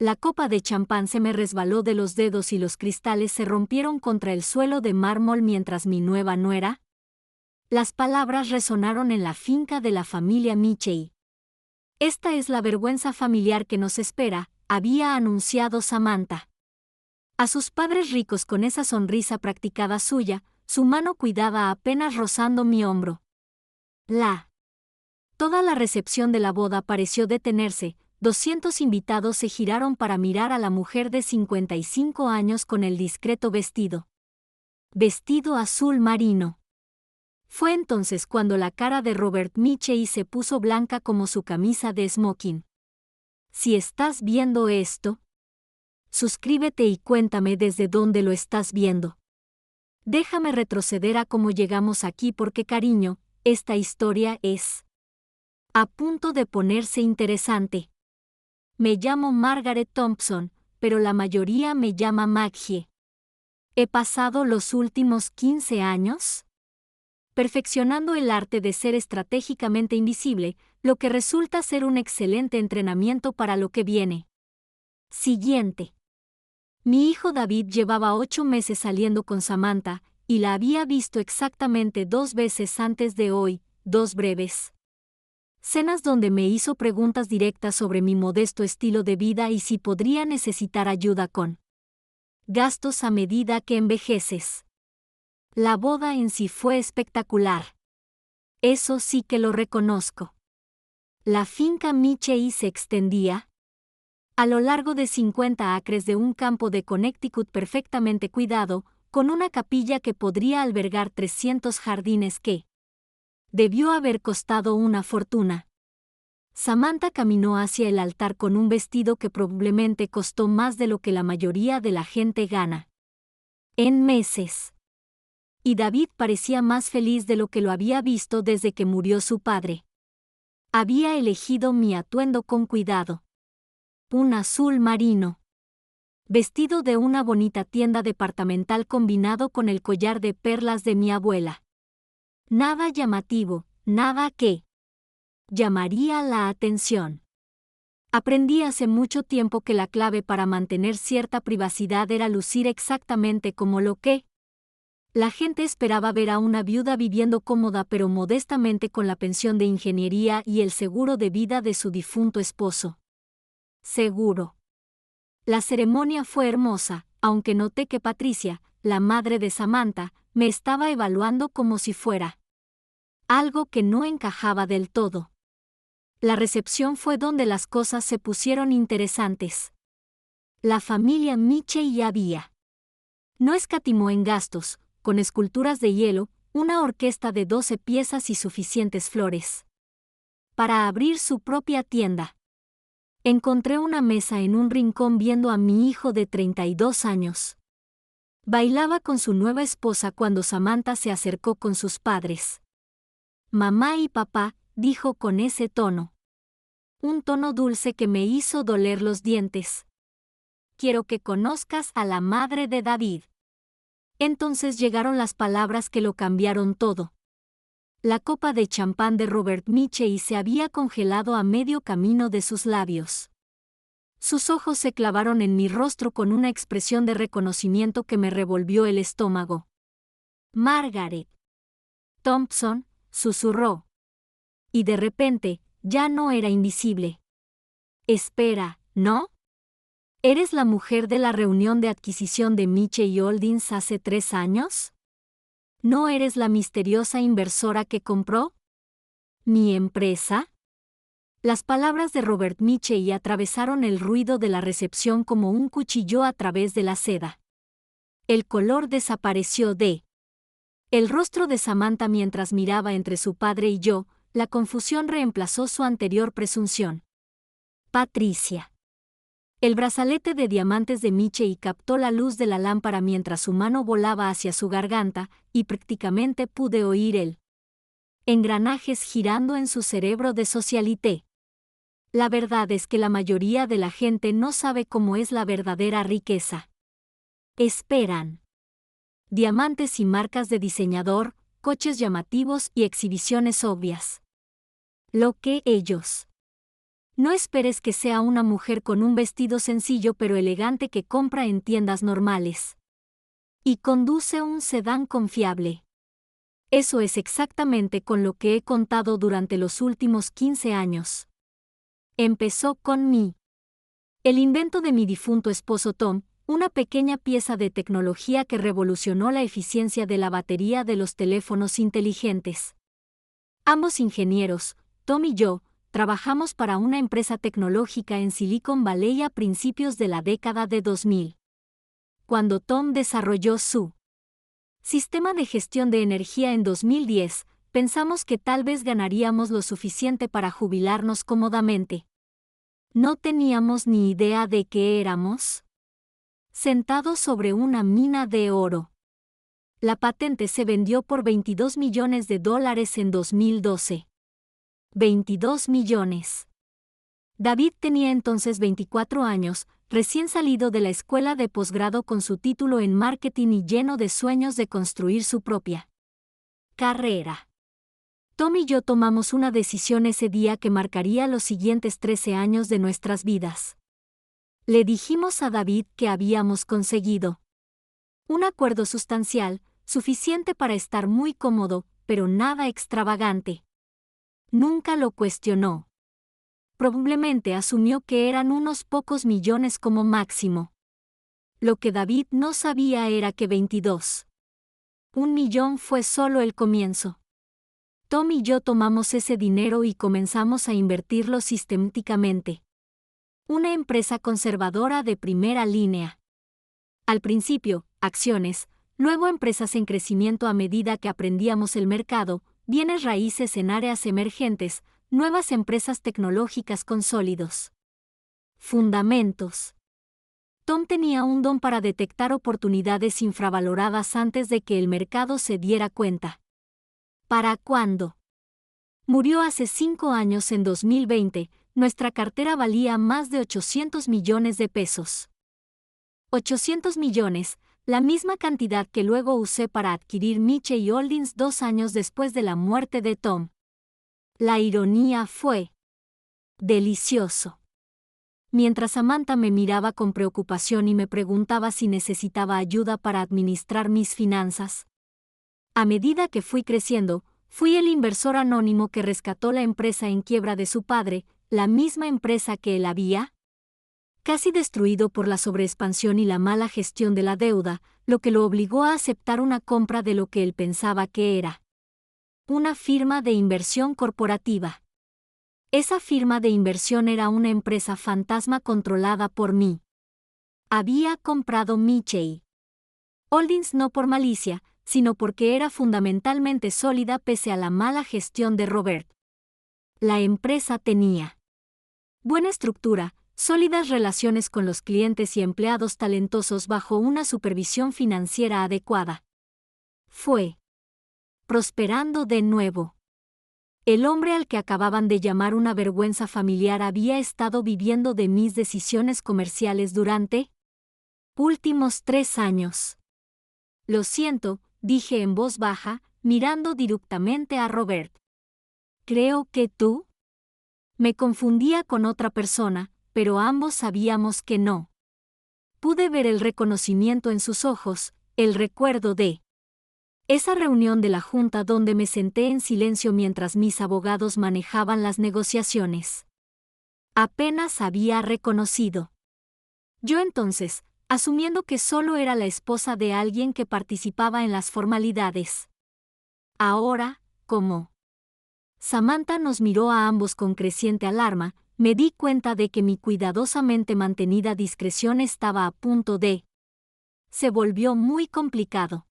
La copa de champán se me resbaló de los dedos y los cristales se rompieron contra el suelo de mármol mientras mi nueva nuera. Las palabras resonaron en la finca de la familia Michei. Esta es la vergüenza familiar que nos espera, había anunciado Samantha. A sus padres ricos con esa sonrisa practicada suya, su mano cuidaba apenas rozando mi hombro. Toda la recepción de la boda pareció detenerse, 200 invitados se giraron para mirar a la mujer de 55 años con el discreto vestido. Vestido azul marino. Fue entonces cuando la cara de Robert Michei se puso blanca como su camisa de smoking. Si estás viendo esto, suscríbete y cuéntame desde dónde lo estás viendo. Déjame retroceder a cómo llegamos aquí porque, cariño, esta historia es a punto de ponerse interesante. Me llamo Margaret Thompson, pero la mayoría me llama Maggie. He pasado los últimos 15 años perfeccionando el arte de ser estratégicamente invisible, lo que resulta ser un excelente entrenamiento para lo que viene. Siguiente. Mi hijo David llevaba 8 meses saliendo con Samantha, y la había visto exactamente 2 veces antes de hoy, 2 breves cenas donde me hizo preguntas directas sobre mi modesto estilo de vida y si podría necesitar ayuda con gastos a medida que envejeces. La boda en sí fue espectacular. Eso sí que lo reconozco. La finca Michei se extendía a lo largo de 50 acres de un campo de Connecticut perfectamente cuidado, con una capilla que podría albergar 300 jardines que debió haber costado una fortuna. Samantha caminó hacia el altar con un vestido que probablemente costó más de lo que la mayoría de la gente gana en meses. Y David parecía más feliz de lo que lo había visto desde que murió su padre. Había elegido mi atuendo con cuidado. Un azul marino. Vestido de una bonita tienda departamental combinado con el collar de perlas de mi abuela. Nada llamativo, nada que llamaría la atención. Aprendí hace mucho tiempo que la clave para mantener cierta privacidad era lucir exactamente como lo que la gente esperaba ver a una viuda viviendo cómoda pero modestamente con la pensión de ingeniería y el seguro de vida de su difunto esposo. Seguro. La ceremonia fue hermosa, aunque noté que Patricia, la madre de Samantha, me estaba evaluando como si fuera algo que no encajaba del todo. La recepción fue donde las cosas se pusieron interesantes. La familia Michei no escatimó en gastos, con esculturas de hielo, una orquesta de 12 piezas y suficientes flores para abrir su propia tienda. Encontré una mesa en un rincón viendo a mi hijo de 32 años. Bailaba con su nueva esposa cuando Samantha se acercó con sus padres. Mamá y papá, dijo con ese tono. Un tono dulce que me hizo doler los dientes. Quiero que conozcas a la madre de David. Entonces llegaron las palabras que lo cambiaron todo. La copa de champán de Robert Michei se había congelado a medio camino de sus labios. Sus ojos se clavaron en mi rostro con una expresión de reconocimiento que me revolvió el estómago. Margaret Thompson, susurró. Y de repente, ya no era invisible. Espera, ¿no? ¿Eres la mujer de la reunión de adquisición de Michei Holdings hace 3 años? ¿No eres la misteriosa inversora que compró mi empresa? Las palabras de Robert Michei atravesaron el ruido de la recepción como un cuchillo a través de la seda. El color desapareció de el rostro de Samantha mientras miraba entre su padre y yo, la confusión reemplazó su anterior presunción. Patricia. El brazalete de diamantes de Michei captó la luz de la lámpara mientras su mano volaba hacia su garganta, y prácticamente pude oír el engranajes girando en su cerebro de socialité. La verdad es que la mayoría de la gente no sabe cómo es la verdadera riqueza. Esperan diamantes y marcas de diseñador, coches llamativos y exhibiciones obvias. Lo que ellos No esperes que sea una mujer con un vestido sencillo pero elegante que compra en tiendas normales. Y conduce un sedán confiable. Eso es exactamente con lo que he contado durante los últimos 15 años. Empezó con mí. El invento de mi difunto esposo Tom, una pequeña pieza de tecnología que revolucionó la eficiencia de la batería de los teléfonos inteligentes. Ambos ingenieros, Tom y yo, trabajamos para una empresa tecnológica en Silicon Valley a principios de la década de 2000. Cuando Tom desarrolló su sistema de gestión de energía en 2010, pensamos que tal vez ganaríamos lo suficiente para jubilarnos cómodamente. No teníamos ni idea de qué éramos sentados sobre una mina de oro. La patente se vendió por $22 millones en 2012. 22 millones. David tenía entonces 24 años, recién salido de la escuela de posgrado con su título en marketing y lleno de sueños de construir su propia carrera. Tom y yo tomamos una decisión ese día que marcaría los siguientes 13 años de nuestras vidas. Le dijimos a David que habíamos conseguido un acuerdo sustancial, suficiente para estar muy cómodo, pero nada extravagante. Nunca lo cuestionó. Probablemente asumió que eran unos pocos millones como máximo. Lo que David no sabía era que 22. $1 millón fue solo el comienzo. Tom y yo tomamos ese dinero y comenzamos a invertirlo sistemáticamente. Una empresa conservadora de primera línea. Al principio, acciones, luego empresas en crecimiento a medida que aprendíamos el mercado, bienes raíces en áreas emergentes, nuevas empresas tecnológicas con sólidos fundamentos. Tom tenía un don para detectar oportunidades infravaloradas antes de que el mercado se diera cuenta. ¿Para cuándo? Murió hace 5 años en 2020, nuestra cartera valía más de $800 millones. 800 millones, la misma cantidad que luego usé para adquirir Mitchell Holdings 2 años después de la muerte de Tom. La ironía fue delicioso. Mientras Samantha me miraba con preocupación y me preguntaba si necesitaba ayuda para administrar mis finanzas. A medida que fui creciendo, fui el inversor anónimo que rescató la empresa en quiebra de su padre, la misma empresa que él había casi destruido por la sobreexpansión y la mala gestión de la deuda, lo que lo obligó a aceptar una compra de lo que él pensaba que era una firma de inversión corporativa. Esa firma de inversión era una empresa fantasma controlada por mí. Había comprado Mitchell Holdings no por malicia, sino porque era fundamentalmente sólida pese a la mala gestión de Robert. La empresa tenía buena estructura, sólidas relaciones con los clientes y empleados talentosos bajo una supervisión financiera adecuada. Fue prosperando de nuevo. El hombre al que acababan de llamar una vergüenza familiar había estado viviendo de mis decisiones comerciales durante últimos 3 años. Lo siento, dije en voz baja, mirando directamente a Robert. Creo que tú. Me confundía con otra persona, pero ambos sabíamos que no. Pude ver el reconocimiento en sus ojos, el recuerdo de esa reunión de la junta donde me senté en silencio mientras mis abogados manejaban las negociaciones. Apenas había reconocido. Yo entonces, asumiendo que solo era la esposa de alguien que participaba en las formalidades. Ahora, ¿cómo? Samantha nos miró a ambos con creciente alarma, me di cuenta de que mi cuidadosamente mantenida discreción estaba a punto de se volvió muy complicado.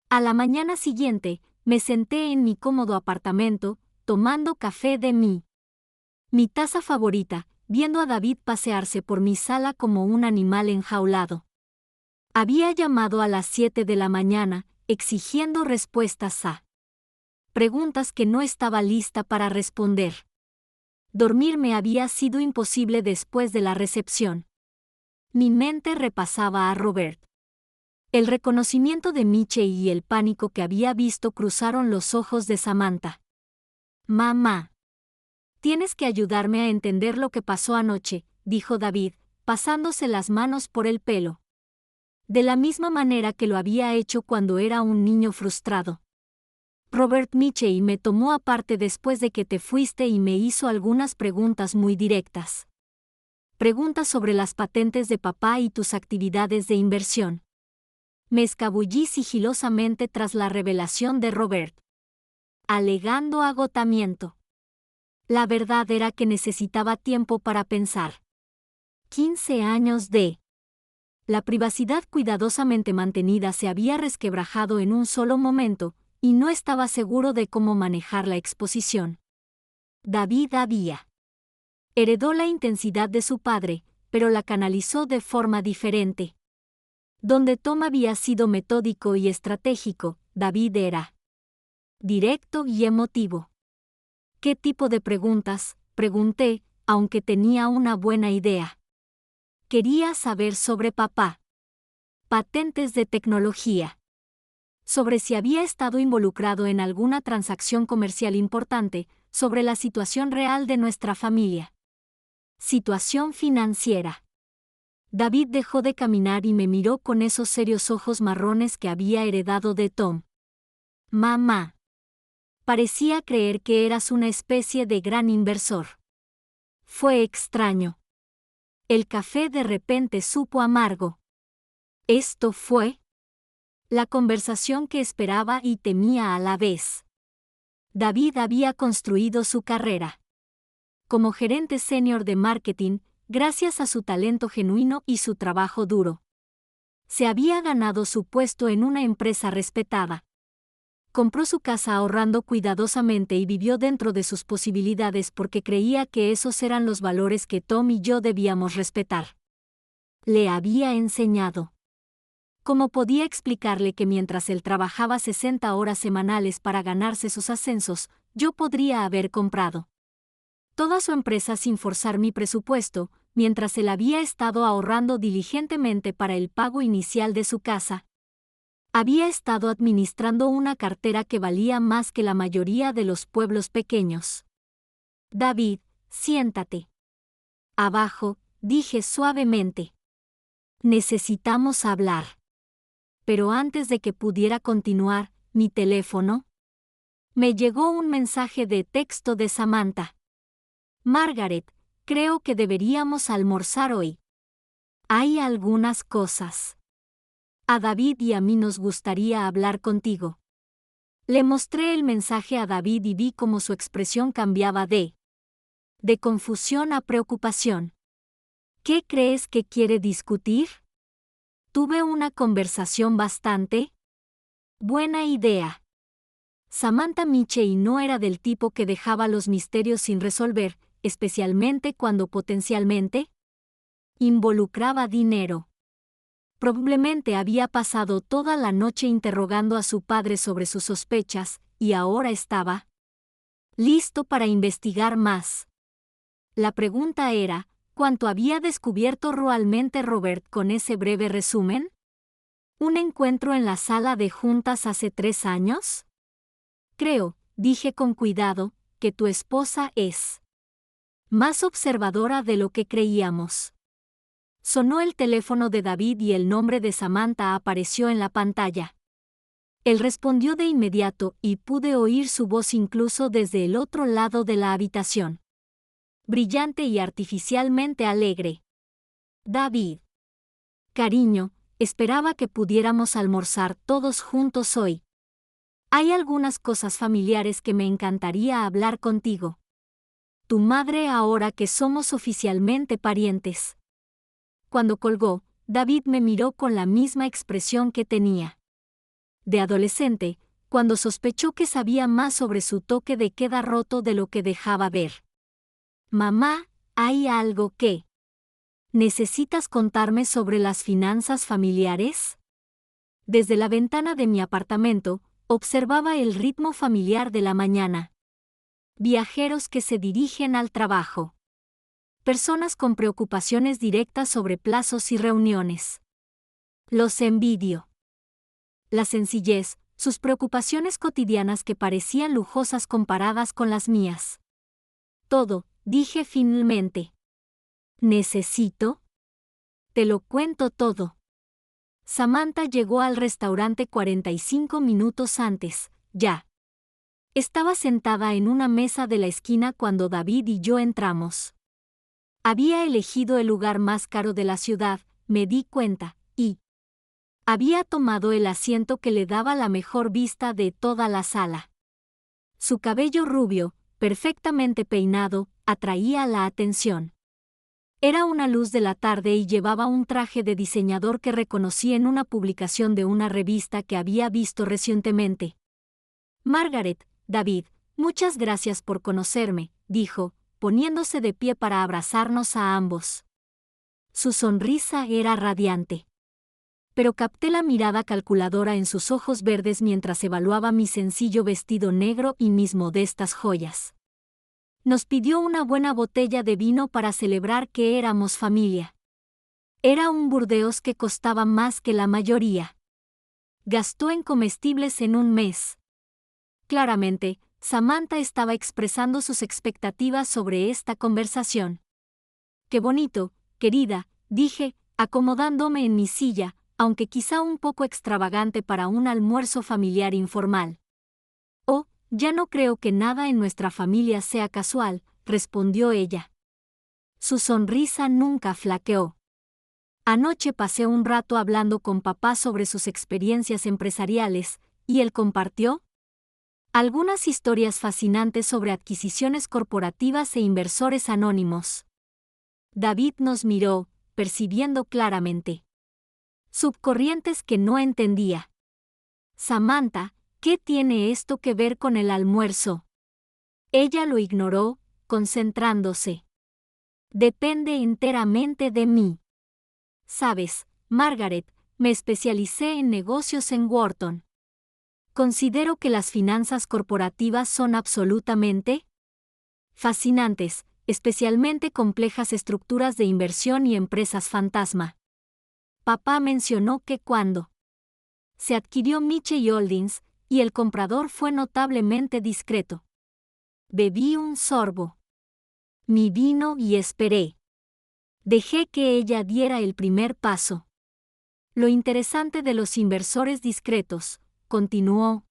A la mañana siguiente, me senté en mi cómodo apartamento, tomando café de mi taza favorita, viendo a David pasearse por mi sala como un animal enjaulado. Había llamado a las 7 de la mañana, exigiendo respuestas a preguntas que no estaba lista para responder. Dormir me había sido imposible después de la recepción. Mi mente repasaba a Robert. El reconocimiento de Mitchell y el pánico que había visto cruzaron los ojos de Samantha. Mamá. Tienes que ayudarme a entender lo que pasó anoche, dijo David, pasándose las manos por el pelo. De la misma manera que lo había hecho cuando era un niño frustrado. Robert Mitchell me tomó aparte después de que te fuiste y me hizo algunas preguntas muy directas. Preguntas sobre las patentes de papá y tus actividades de inversión. Me escabullí sigilosamente tras la revelación de Robert, alegando agotamiento. La verdad era que necesitaba tiempo para pensar. 15 años de... La privacidad cuidadosamente mantenida se había resquebrajado en un solo momento, y no estaba seguro de cómo manejar la exposición. David heredó la intensidad de su padre, pero la canalizó de forma diferente. Donde Tom había sido metódico y estratégico, David era directo y emotivo. ¿Qué tipo de preguntas?, pregunté, aunque tenía una buena idea. Quería saber sobre papá. Patentes de tecnología. Sobre si había estado involucrado en alguna transacción comercial importante, sobre la situación real de nuestra familia. Situación financiera. David dejó de caminar y me miró con esos serios ojos marrones que había heredado de Tom. Mamá. Parecía creer que eras una especie de gran inversor. Fue extraño. El café de repente supo amargo. Esto fue la conversación que esperaba y temía a la vez. David había construido su carrera como gerente senior de marketing, gracias a su talento genuino y su trabajo duro. Se había ganado su puesto en una empresa respetada. Compró su casa ahorrando cuidadosamente y vivió dentro de sus posibilidades porque creía que esos eran los valores que Tom y yo debíamos respetar. Le había enseñado. ¿Cómo podía explicarle que mientras él trabajaba 60 horas semanales para ganarse sus ascensos, yo podría haber comprado toda su empresa sin forzar mi presupuesto, mientras él había estado ahorrando diligentemente para el pago inicial de su casa? Había estado administrando una cartera que valía más que la mayoría de los pueblos pequeños. David, siéntate. Abajo, dije suavemente. Necesitamos hablar. Pero antes de que pudiera continuar, mi teléfono. Me llegó un mensaje de texto de Samantha. Margaret, creo que deberíamos almorzar hoy. Hay algunas cosas. A David y a mí nos gustaría hablar contigo. Le mostré el mensaje a David y vi cómo su expresión cambiaba de confusión a preocupación. ¿Qué crees que quiere discutir? Tuve una conversación bastante buena idea. Samantha Mitchell no era del tipo que dejaba los misterios sin resolver, especialmente cuando potencialmente involucraba dinero. Probablemente había pasado toda la noche interrogando a su padre sobre sus sospechas, y ahora estaba listo para investigar más. La pregunta era, ¿cuánto había descubierto realmente Robert con ese breve resumen? ¿Un encuentro en la sala de juntas hace 3 años? Creo, dije con cuidado, que tu esposa es más observadora de lo que creíamos. Sonó el teléfono de David y el nombre de Samantha apareció en la pantalla. Él respondió de inmediato y pude oír su voz incluso desde el otro lado de la habitación. Brillante y artificialmente alegre. David. Cariño, esperaba que pudiéramos almorzar todos juntos hoy. Hay algunas cosas familiares que me encantaría hablar contigo. Tu madre ahora que somos oficialmente parientes. Cuando colgó, David me miró con la misma expresión que tenía de adolescente, cuando sospechó que sabía más sobre su toque de queda roto de lo que dejaba ver. Mamá, ¿hay algo que necesitas contarme sobre las finanzas familiares? Desde la ventana de mi apartamento, observaba el ritmo familiar de la mañana. Viajeros que se dirigen al trabajo. Personas con preocupaciones directas sobre plazos y reuniones. Los envidio. La sencillez, sus preocupaciones cotidianas que parecían lujosas comparadas con las mías. Todo, dije finalmente. ¿Necesito? Te lo cuento todo. Samantha llegó al restaurante 45 minutos antes, ya. Estaba sentada en una mesa de la esquina cuando David y yo entramos. Había elegido el lugar más caro de la ciudad, me di cuenta, y había tomado el asiento que le daba la mejor vista de toda la sala. Su cabello rubio, perfectamente peinado, atraía la atención. Era una luz de la tarde y llevaba un traje de diseñador que reconocí en una publicación de una revista que había visto recientemente. Margaret, David, muchas gracias por conocerme, dijo, poniéndose de pie para abrazarnos a ambos. Su sonrisa era radiante. Pero capté la mirada calculadora en sus ojos verdes mientras evaluaba mi sencillo vestido negro y mis modestas joyas. Nos pidió una buena botella de vino para celebrar que éramos familia. Era un Burdeos que costaba más que la mayoría. Gastó en comestibles en un mes. Claramente, Samantha estaba expresando sus expectativas sobre esta conversación. Qué bonito, querida, dije, acomodándome en mi silla, aunque quizá un poco extravagante para un almuerzo familiar informal. Oh, ya no creo que nada en nuestra familia sea casual, respondió ella. Su sonrisa nunca flaqueó. Anoche pasé un rato hablando con papá sobre sus experiencias empresariales, y él compartió algunas historias fascinantes sobre adquisiciones corporativas e inversores anónimos. David nos miró, percibiendo claramente subcorrientes que no entendía. Samantha, ¿qué tiene esto que ver con el almuerzo? Ella lo ignoró, concentrándose. Depende enteramente de mí. Sabes, Margaret, me especialicé en negocios en Wharton. Considero que las finanzas corporativas son absolutamente fascinantes, especialmente complejas estructuras de inversión y empresas fantasma. Papá mencionó que cuando se adquirió Mitchell Holdings, y el comprador fue notablemente discreto. Bebí un sorbo. Mi vino y esperé. Dejé que ella diera el primer paso. Lo interesante de los inversores discretos, continuó,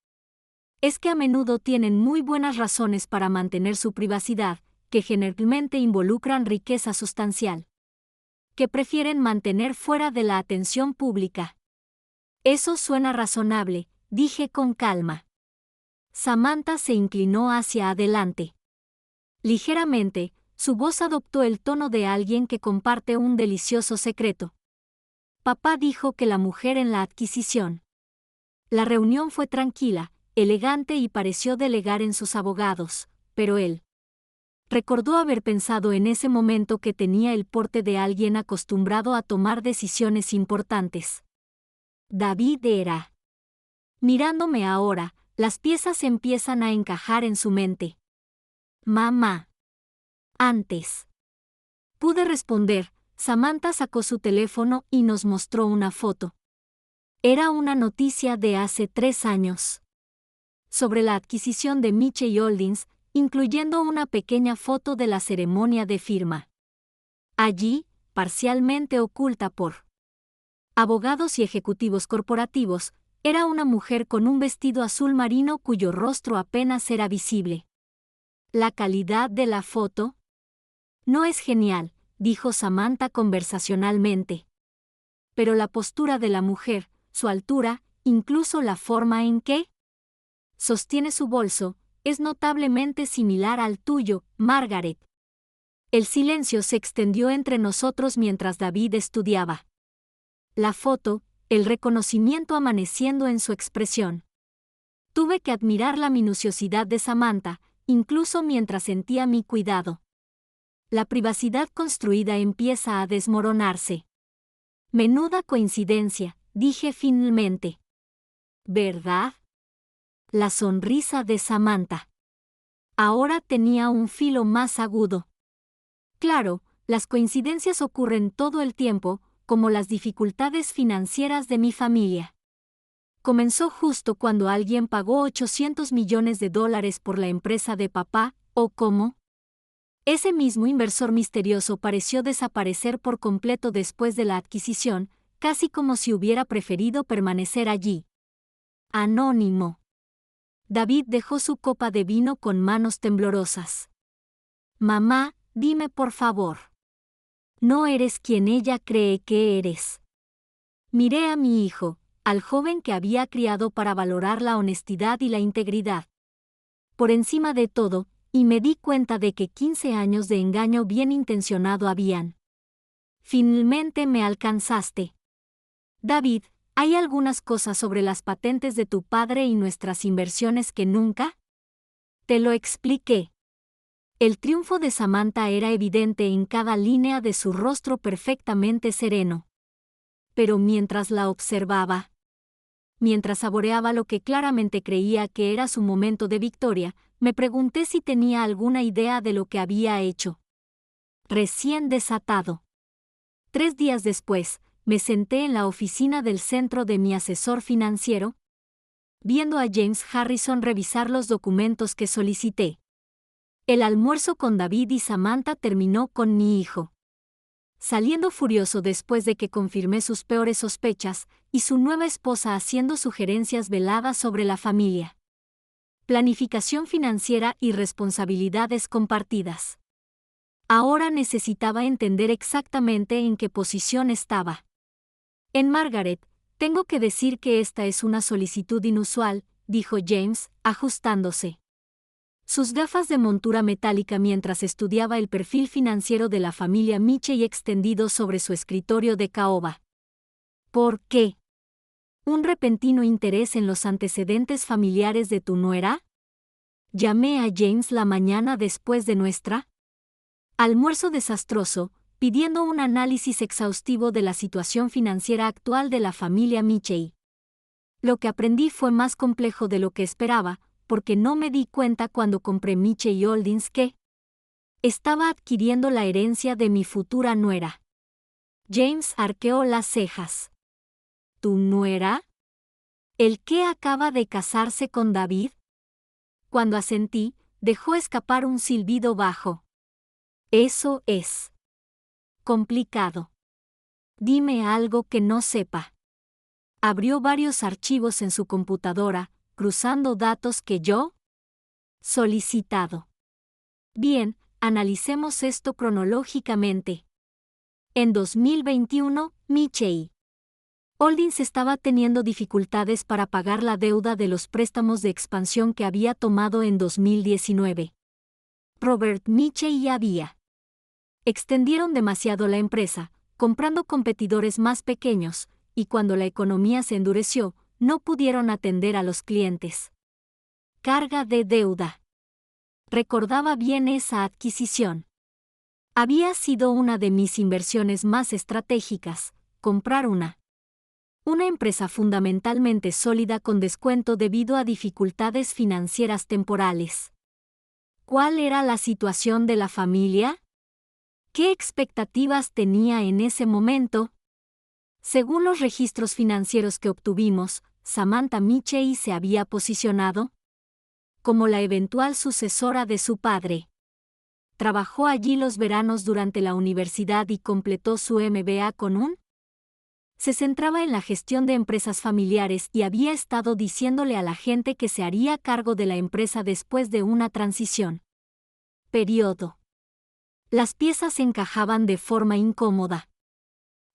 es que a menudo tienen muy buenas razones para mantener su privacidad, que generalmente involucran riqueza sustancial, que prefieren mantener fuera de la atención pública. Eso suena razonable, dije con calma. Samantha se inclinó hacia adelante. Ligeramente, su voz adoptó el tono de alguien que comparte un delicioso secreto. Papá dijo que la mujer en la adquisición. La reunión fue tranquila, elegante y pareció delegar en sus abogados, pero él recordó haber pensado en ese momento que tenía el porte de alguien acostumbrado a tomar decisiones importantes. David era. Mirándome ahora, las piezas empiezan a encajar en su mente. Mamá. Antes. Pude responder. Samantha sacó su teléfono y nos mostró una foto. Era una noticia de hace 3 años. Sobre la adquisición de Mitchell Holdings, incluyendo una pequeña foto de la ceremonia de firma. Allí, parcialmente oculta por abogados y ejecutivos corporativos, era una mujer con un vestido azul marino cuyo rostro apenas era visible. ¿La calidad de la foto? No es genial, dijo Samantha conversacionalmente. Pero la postura de la mujer, su altura, incluso la forma en que sostiene su bolso, es notablemente similar al tuyo, Margaret. El silencio se extendió entre nosotros mientras David estudiaba la foto, el reconocimiento amaneciendo en su expresión. Tuve que admirar la minuciosidad de Samantha, incluso mientras sentía mi cuidado. La privacidad construida empieza a desmoronarse. Menuda coincidencia, dije finalmente. ¿Verdad? La sonrisa de Samantha ahora tenía un filo más agudo. Claro, las coincidencias ocurren todo el tiempo, como las dificultades financieras de mi familia. Comenzó justo cuando alguien pagó $800 millones por la empresa de papá, ¿o cómo? Ese mismo inversor misterioso pareció desaparecer por completo después de la adquisición, casi como si hubiera preferido permanecer allí. Anónimo. David dejó su copa de vino con manos temblorosas. Mamá, dime por favor. No eres quien ella cree que eres. Miré a mi hijo, al joven que había criado para valorar la honestidad y la integridad. Por encima de todo, y me di cuenta de que 15 años de engaño bien intencionado habían. Finalmente me alcanzaste. David, ¿hay algunas cosas sobre las patentes de tu padre y nuestras inversiones que nunca? Te lo expliqué. El triunfo de Samantha era evidente en cada línea de su rostro perfectamente sereno. Pero mientras la observaba, mientras saboreaba lo que claramente creía que era su momento de victoria, me pregunté si tenía alguna idea de lo que había hecho. Recién desatado. 3 días después, me senté en la oficina del centro de mi asesor financiero, viendo a James Harrison revisar los documentos que solicité. El almuerzo con David y Samantha terminó con mi hijo saliendo furioso después de que confirmé sus peores sospechas, y su nueva esposa haciendo sugerencias veladas sobre la familia. Planificación financiera y responsabilidades compartidas. Ahora necesitaba entender exactamente en qué posición estaba. En Margaret, tengo que decir que esta es una solicitud inusual, dijo James, ajustándose sus gafas de montura metálica mientras estudiaba el perfil financiero de la familia Michey extendido sobre su escritorio de caoba. ¿Por qué? ¿Un repentino interés en los antecedentes familiares de tu nuera? Llamé a James la mañana después de nuestra almuerzo desastroso, pidiendo un análisis exhaustivo de la situación financiera actual de la familia Michey. Lo que aprendí fue más complejo de lo que esperaba, porque no me di cuenta cuando compré Michey Holdings que estaba adquiriendo la herencia de mi futura nuera. James arqueó las cejas. ¿Tu nuera? ¿El que acaba de casarse con David? Cuando asentí, dejó escapar un silbido bajo. Eso es complicado. Dime algo que no sepa. Abrió varios archivos en su computadora, cruzando datos que yo solicitado. Bien, analicemos esto cronológicamente. En 2021, Michey Holdings estaba teniendo dificultades para pagar la deuda de los préstamos de expansión que había tomado en 2019. Robert Michey había extendieron demasiado la empresa, comprando competidores más pequeños, y cuando la economía se endureció, no pudieron atender a los clientes. Carga de deuda. Recordaba bien esa adquisición. Había sido una de mis inversiones más estratégicas, comprar una empresa fundamentalmente sólida con descuento debido a dificultades financieras temporales. ¿Cuál era la situación de la familia? ¿Qué expectativas tenía en ese momento? Según los registros financieros que obtuvimos, Samantha Michey se había posicionado como la eventual sucesora de su padre. Trabajó allí los veranos durante la universidad y completó su MBA con un. Se centraba en la gestión de empresas familiares y había estado diciéndole a la gente que se haría cargo de la empresa después de una transición. Periodo. Las piezas encajaban de forma incómoda.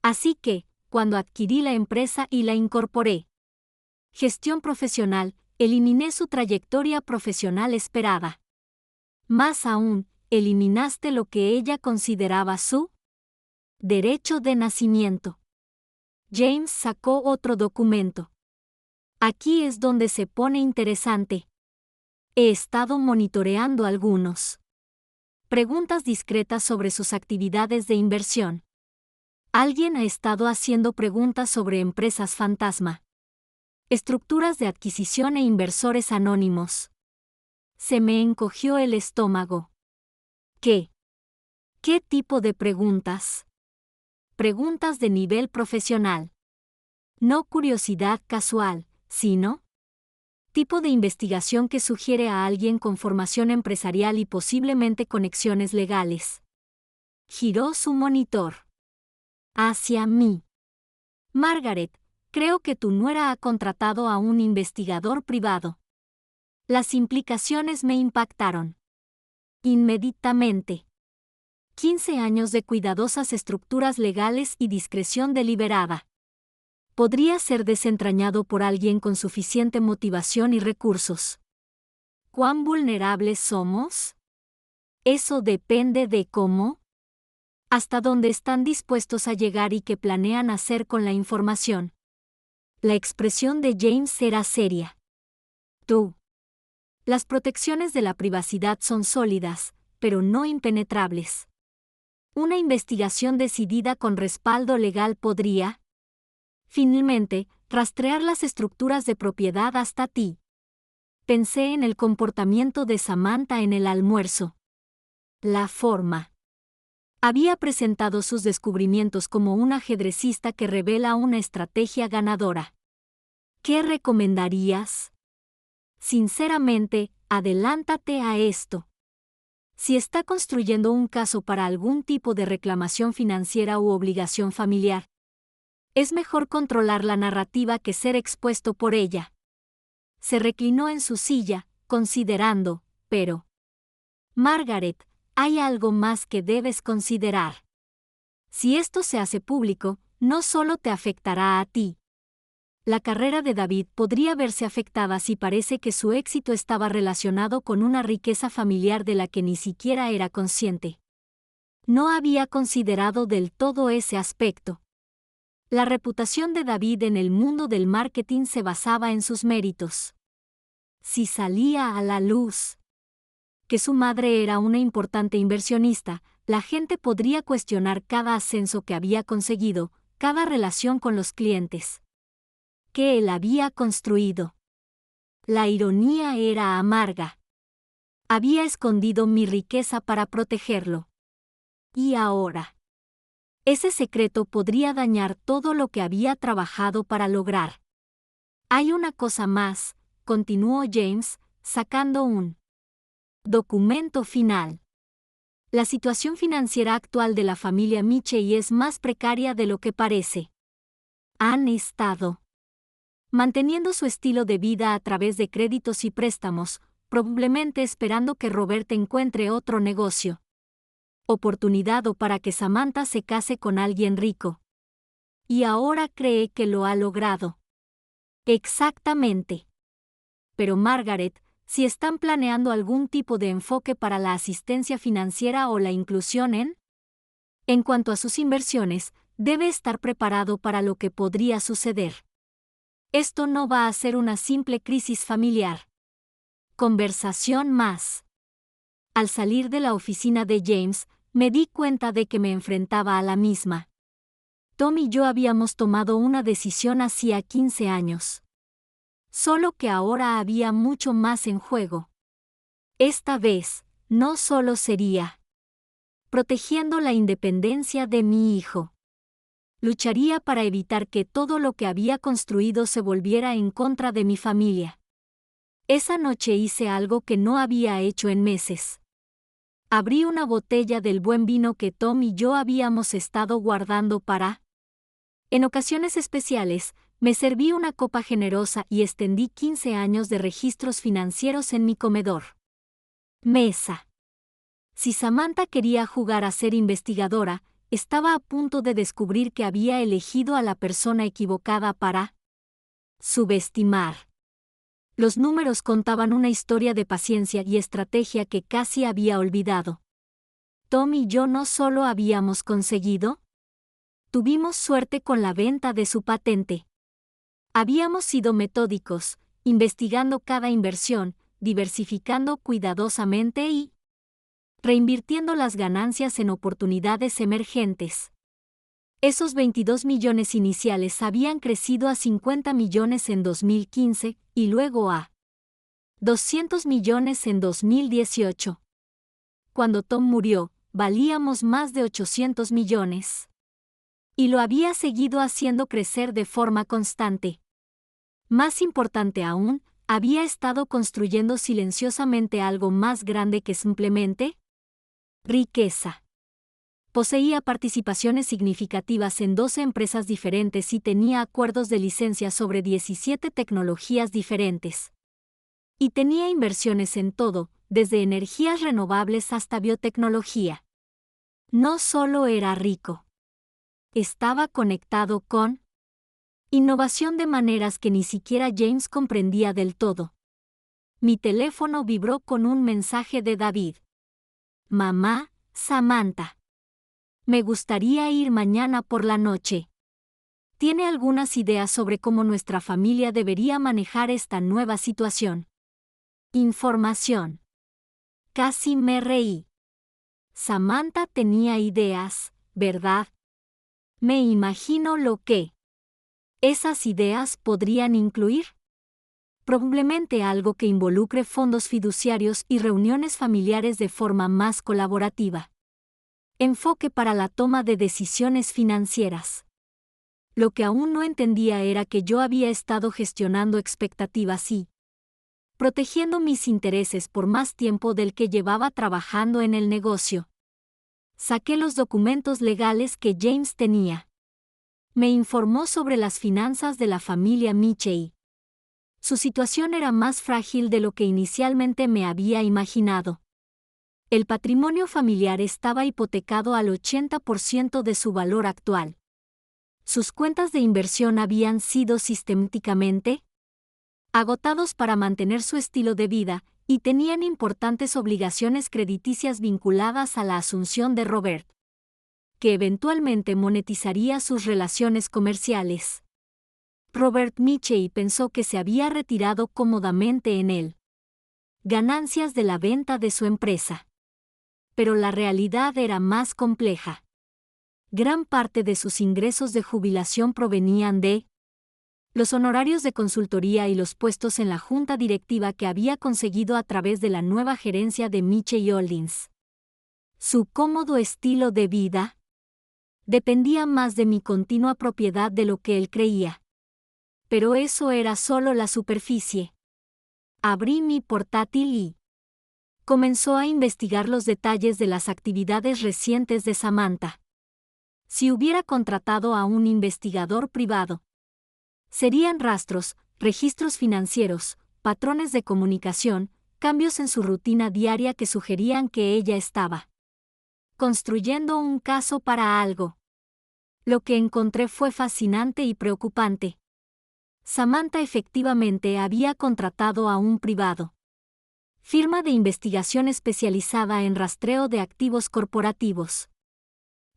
Así que, cuando adquirí la empresa y la incorporé. Gestión profesional, eliminé su trayectoria profesional esperada. Más aún, eliminaste lo que ella consideraba su derecho de nacimiento. James sacó otro documento. Aquí es donde se pone interesante. He estado monitoreando algunos. Preguntas discretas sobre sus actividades de inversión. Alguien ha estado haciendo preguntas sobre empresas fantasma. Estructuras de adquisición e inversores anónimos. Se me encogió el estómago. ¿Qué? ¿Qué tipo de preguntas? Preguntas de nivel profesional. No curiosidad casual, sino tipo de investigación que sugiere a alguien con formación empresarial y posiblemente conexiones legales. Giró su monitor hacia mí. Margaret, creo que tu nuera ha contratado a un investigador privado. Las implicaciones me impactaron. Inmediatamente. 15 años de cuidadosas estructuras legales y discreción deliberada. Podría ser desentrañado por alguien con suficiente motivación y recursos. ¿Cuán vulnerables somos? Eso depende de cómo, hasta dónde están dispuestos a llegar y qué planean hacer con la información. La expresión de James era seria. Tú. Las protecciones de la privacidad son sólidas, pero no impenetrables. Una investigación decidida con respaldo legal podría, finalmente, rastrear las estructuras de propiedad hasta ti. Pensé en el comportamiento de Samantha en el almuerzo. La forma. Había presentado sus descubrimientos como un ajedrecista que revela una estrategia ganadora. ¿Qué recomendarías? Sinceramente, adelántate a esto. Si está construyendo un caso para algún tipo de reclamación financiera u obligación familiar, es mejor controlar la narrativa que ser expuesto por ella. Se reclinó en su silla, considerando, pero... Margaret, hay algo más que debes considerar. Si esto se hace público, no solo te afectará a ti. La carrera de David podría verse afectada si parece que su éxito estaba relacionado con una riqueza familiar de la que ni siquiera era consciente. No había considerado del todo ese aspecto. La reputación de David en el mundo del marketing se basaba en sus méritos. Si salía a la luz que su madre era una importante inversionista, la gente podría cuestionar cada ascenso que había conseguido, cada relación con los clientes que él había construido. La ironía era amarga. Había escondido mi riqueza para protegerlo. Y ahora, ese secreto podría dañar todo lo que había trabajado para lograr. Hay una cosa más, continuó James, sacando un documento final. La situación financiera actual de la familia Michey es más precaria de lo que parece. Han estado manteniendo su estilo de vida a través de créditos y préstamos, probablemente esperando que Robert encuentre otro negocio. Oportunidad o para que Samantha se case con alguien rico. Y ahora cree que lo ha logrado. Exactamente. Pero Margaret, si están planeando algún tipo de enfoque para la asistencia financiera o la inclusión en cuanto a sus inversiones, debe estar preparado para lo que podría suceder. Esto no va a ser una simple crisis familiar. Conversación más. Al salir de la oficina de James, me di cuenta de que me enfrentaba a la misma. Tom y yo habíamos tomado una decisión hacía 15 años. Solo que ahora había mucho más en juego. Esta vez, no solo sería protegiendo la independencia de mi hijo. Lucharía para evitar que todo lo que había construido se volviera en contra de mi familia. Esa noche hice algo que no había hecho en meses. Abrí una botella del buen vino que Tom y yo habíamos estado guardando para... En ocasiones especiales, me serví una copa generosa y extendí 15 años de registros financieros en mi comedor. Mesa. Si Samantha quería jugar a ser investigadora, estaba a punto de descubrir que había elegido a la persona equivocada para subestimar. Los números contaban una historia de paciencia y estrategia que casi había olvidado. Tom y yo no solo habíamos conseguido, tuvimos suerte con la venta de su patente. Habíamos sido metódicos, investigando cada inversión, diversificando cuidadosamente y reinvirtiendo las ganancias en oportunidades emergentes. Esos 22 millones iniciales habían crecido a 50 millones en 2015 y luego a 200 millones en 2018. Cuando Tom murió, valíamos más de 800 millones. Y lo había seguido haciendo crecer de forma constante. Más importante aún, ¿Había estado construyendo silenciosamente algo más grande que simplemente riqueza? Poseía participaciones significativas en 12 empresas diferentes y tenía acuerdos de licencia sobre 17 tecnologías diferentes. Y tenía inversiones en todo, desde energías renovables hasta biotecnología. No solo era rico. Estaba conectado con innovación de maneras que ni siquiera James comprendía del todo. Mi teléfono vibró con un mensaje de David. Mamá, Samantha. Me gustaría ir mañana por la noche. ¿Tiene algunas ideas sobre cómo nuestra familia debería manejar esta nueva situación? Información. Casi me reí. Samantha tenía ideas, ¿verdad? Me imagino lo que esas ideas podrían incluir. Probablemente algo que involucre fondos fiduciarios y reuniones familiares de forma más colaborativa. Enfoque para la toma de decisiones financieras. Lo que aún no entendía era que yo había estado gestionando expectativas y protegiendo mis intereses por más tiempo del que llevaba trabajando en el negocio. Saqué los documentos legales que James tenía. Me informó sobre las finanzas de la familia Michei. Su situación era más frágil de lo que inicialmente me había imaginado. El patrimonio familiar estaba hipotecado al 80% de su valor actual. Sus cuentas de inversión habían sido sistemáticamente agotados para mantener su estilo de vida, y tenían importantes obligaciones crediticias vinculadas a la asunción de Robert, que eventualmente monetizaría sus relaciones comerciales. Robert Michei pensó que se había retirado cómodamente en él. Ganancias de la venta de su empresa. Pero la realidad era más compleja. Gran parte de sus ingresos de jubilación provenían de los honorarios de consultoría y los puestos en la junta directiva que había conseguido a través de la nueva gerencia de Michei Holdings. Su cómodo estilo de vida dependía más de mi continua propiedad de lo que él creía. Pero eso era solo la superficie. Abrí mi portátil y comenzó a investigar los detalles de las actividades recientes de Samantha. Si hubiera contratado a un investigador privado, serían rastros, registros financieros, patrones de comunicación, cambios en su rutina diaria que sugerían que ella estaba construyendo un caso para algo. Lo que encontré fue fascinante y preocupante. Samantha efectivamente había contratado a un privado firma de investigación especializada en rastreo de activos corporativos.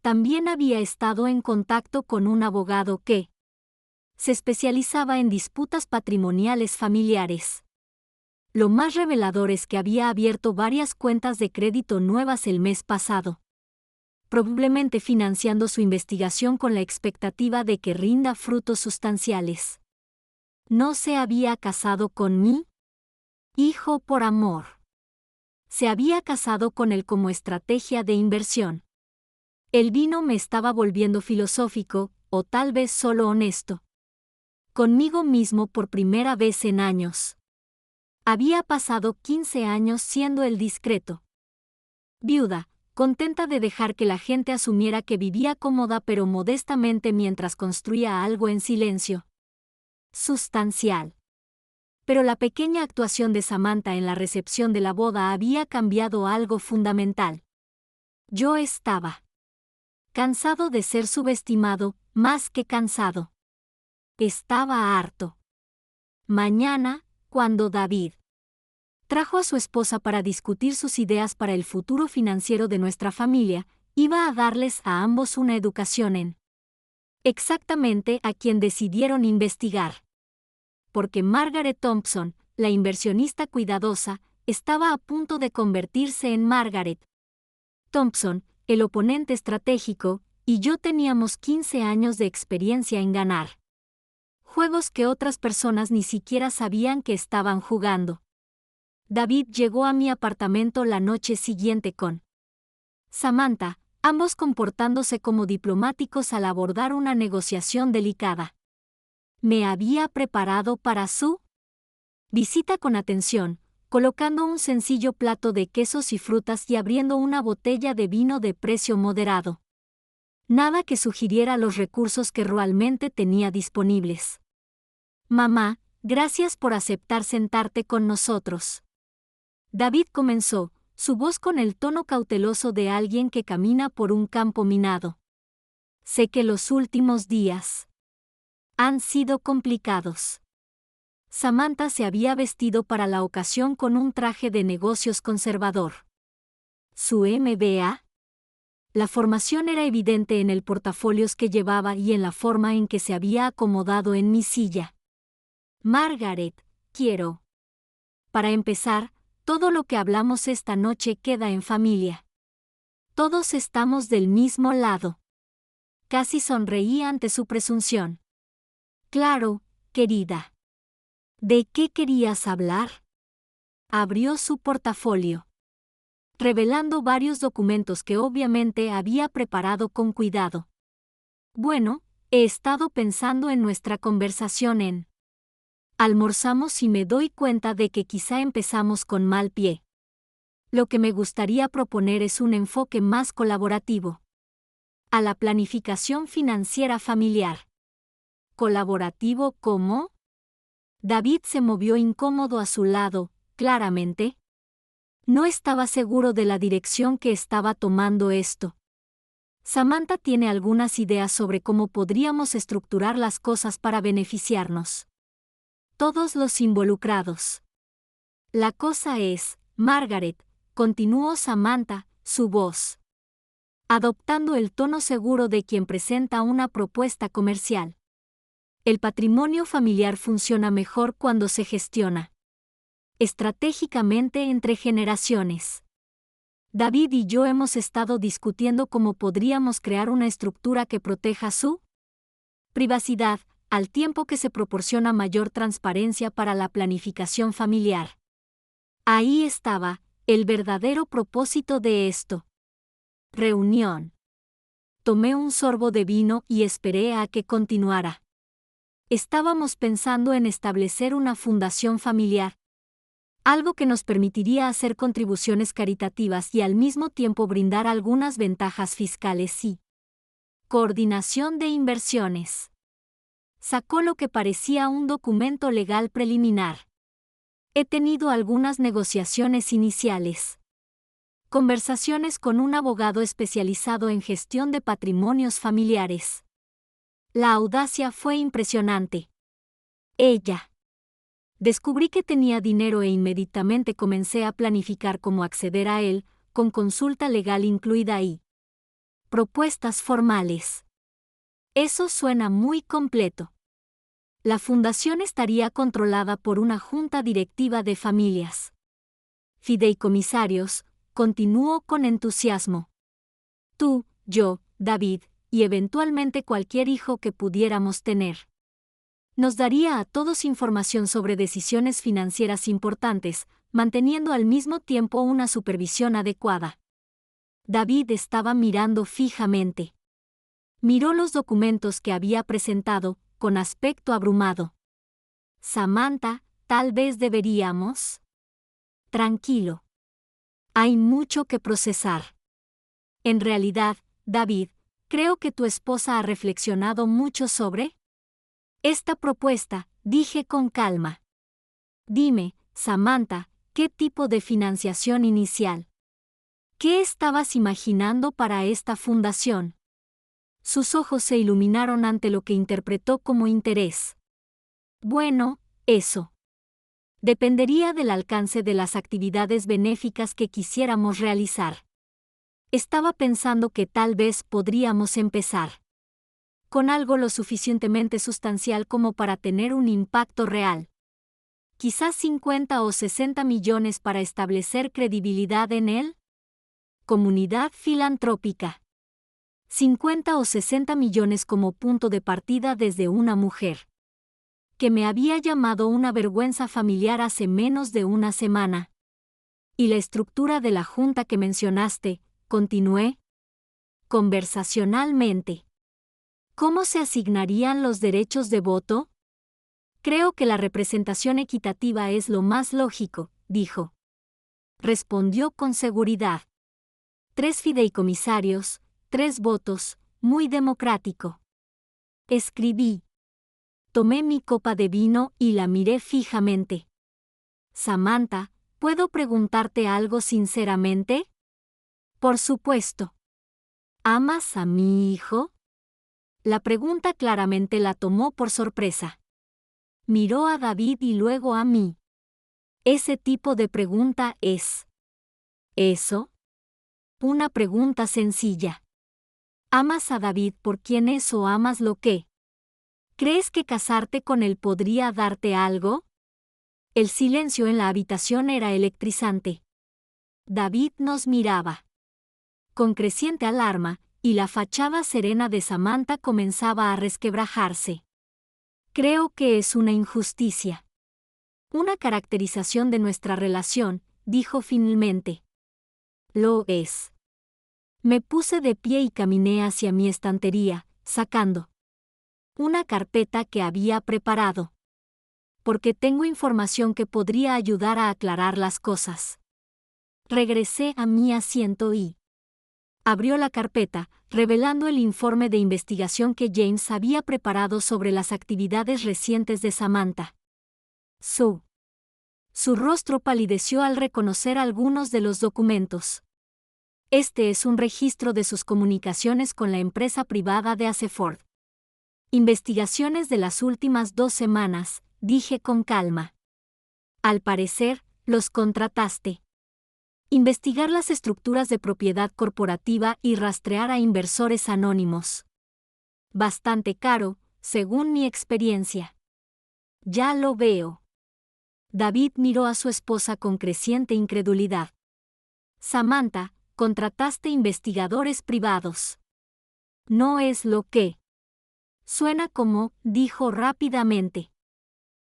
También había estado en contacto con un abogado que se especializaba en disputas patrimoniales familiares. Lo más revelador es que había abierto varias cuentas de crédito nuevas el mes pasado, probablemente financiando su investigación con la expectativa de que rinda frutos sustanciales. No se había casado con mi hijo por amor. Se había casado con él como estrategia de inversión. El vino me estaba volviendo filosófico, o tal vez solo honesto. Conmigo mismo por primera vez en años. Había pasado 15 años siendo el discreto viuda, contenta de dejar que la gente asumiera que vivía cómoda pero modestamente mientras construía algo en silencio. Sustancial. Pero la pequeña actuación de Samantha en la recepción de la boda había cambiado algo fundamental. Yo estaba cansado de ser subestimado, más que cansado. Estaba harto. Mañana, cuando David trajo a su esposa para discutir sus ideas para el futuro financiero de nuestra familia, iba a darles a ambos una educación en exactamente a quien decidieron investigar. Porque Margaret Thompson, la inversionista cuidadosa, estaba a punto de convertirse en Margaret Thompson, el oponente estratégico, y yo teníamos 15 años de experiencia en ganar juegos que otras personas ni siquiera sabían que estaban jugando. David llegó a mi apartamento la noche siguiente con Samantha, ambos comportándose como diplomáticos al abordar una negociación delicada. Me había preparado para su Visita con atención, colocando un sencillo plato de quesos y frutas y abriendo una botella de vino de precio moderado. Nada que sugiriera los recursos que realmente tenía disponibles. Mamá, gracias por aceptar sentarte con nosotros. David comenzó, su voz con el tono cauteloso de alguien que camina por un campo minado. Sé que los últimos días han sido complicados. Samantha se había vestido para la ocasión con un traje de negocios conservador. Su MBA. La formación era evidente en el portafolios que llevaba y en la forma en que se había acomodado en mi silla. Margaret, quiero. Para empezar, todo lo que hablamos esta noche queda en familia. Todos estamos del mismo lado. Casi sonreí ante su presunción. Claro, querida. ¿De qué querías hablar? Abrió su portafolio, revelando varios documentos que obviamente había preparado con cuidado. Bueno, he estado pensando en nuestra conversación. Almorzamos y me doy cuenta de que quizá empezamos con mal pie. Lo que me gustaría proponer es un enfoque más colaborativo. A la planificación financiera familiar. ¿Colaborativo cómo? David se movió incómodo a su lado, claramente. No estaba seguro de la dirección que estaba tomando esto. Samantha tiene algunas ideas sobre cómo podríamos estructurar las cosas para beneficiarnos. Todos los involucrados. La cosa es, Margaret, continuó Samantha, su voz, adoptando el tono seguro de quien presenta una propuesta comercial. El patrimonio familiar funciona mejor cuando se gestiona estratégicamente entre generaciones. David y yo hemos estado discutiendo cómo podríamos crear una estructura que proteja su privacidad, al tiempo que se proporciona mayor transparencia para la planificación familiar. Ahí estaba, el verdadero propósito de esto. Reunión. Tomé un sorbo de vino y esperé a que continuara. Estábamos pensando en establecer una fundación familiar, algo que nos permitiría hacer contribuciones caritativas y al mismo tiempo brindar algunas ventajas fiscales y coordinación de inversiones. Sacó lo que parecía un documento legal preliminar. He tenido algunas negociaciones iniciales. Conversaciones con un abogado especializado en gestión de patrimonios familiares. La audacia fue impresionante. Ella. Descubrí que tenía dinero e inmediatamente comencé a planificar cómo acceder a él, con consulta legal incluida y propuestas formales. Eso suena muy completo. La fundación estaría controlada por una junta directiva de familias. Fideicomisarios, continuó con entusiasmo. Tú, yo, David, y eventualmente cualquier hijo que pudiéramos tener. Nos daría a todos información sobre decisiones financieras importantes, manteniendo al mismo tiempo una supervisión adecuada. David estaba mirando fijamente. Miró los documentos que había presentado, con aspecto abrumado. Samantha, tal vez deberíamos. Tranquilo. Hay mucho que procesar. En realidad, David, creo que tu esposa ha reflexionado mucho sobre esta propuesta, dije con calma. Dime, Samantha, ¿qué tipo de financiación inicial? ¿Qué estabas imaginando para esta fundación? Sus ojos se iluminaron ante lo que interpretó como interés. Bueno, eso dependería del alcance de las actividades benéficas que quisiéramos realizar. Estaba pensando que tal vez podríamos empezar con algo lo suficientemente sustancial como para tener un impacto real. Quizás 50 o 60 millones para establecer credibilidad en él. Comunidad filantrópica. 50 o 60 millones como punto de partida desde una mujer que me había llamado una vergüenza familiar hace menos de una semana. Y la estructura de la junta que mencionaste, continué conversacionalmente. ¿Cómo se asignarían los derechos de voto? Creo que la representación equitativa es lo más lógico, dijo. Respondió con seguridad. 3 fideicomisarios, 3 votos, muy democrático. Escribí. Tomé mi copa de vino y la miré fijamente. Samantha, ¿puedo preguntarte algo sinceramente? Por supuesto. ¿Amas a mi hijo? La pregunta claramente la tomó por sorpresa. Miró a David y luego a mí. Ese tipo de pregunta es... ¿eso? Una pregunta sencilla. ¿Amas a David por quién es o amas lo que? ¿Crees que casarte con él podría darte algo? El silencio en la habitación era electrizante. David nos miraba. Con creciente alarma, y la fachada serena de Samantha comenzaba a resquebrajarse. Creo que es una injusticia. Una caracterización de nuestra relación, dijo finalmente. Lo es. Me puse de pie y caminé hacia mi estantería, sacando una carpeta que había preparado. Porque tengo información que podría ayudar a aclarar las cosas. Regresé a mi asiento y abrió la carpeta, revelando el informe de investigación que James había preparado sobre las actividades recientes de Samantha. Su rostro palideció al reconocer algunos de los documentos. Este es un registro de sus comunicaciones con la empresa privada de Aseford. Investigaciones de las últimas 2 semanas, dije con calma. Al parecer, los contrataste. Investigar las estructuras de propiedad corporativa y rastrear a inversores anónimos. Bastante caro, según mi experiencia. Ya lo veo. David miró a su esposa con creciente incredulidad. Samantha, contrataste investigadores privados. No es lo que suena como, dijo rápidamente.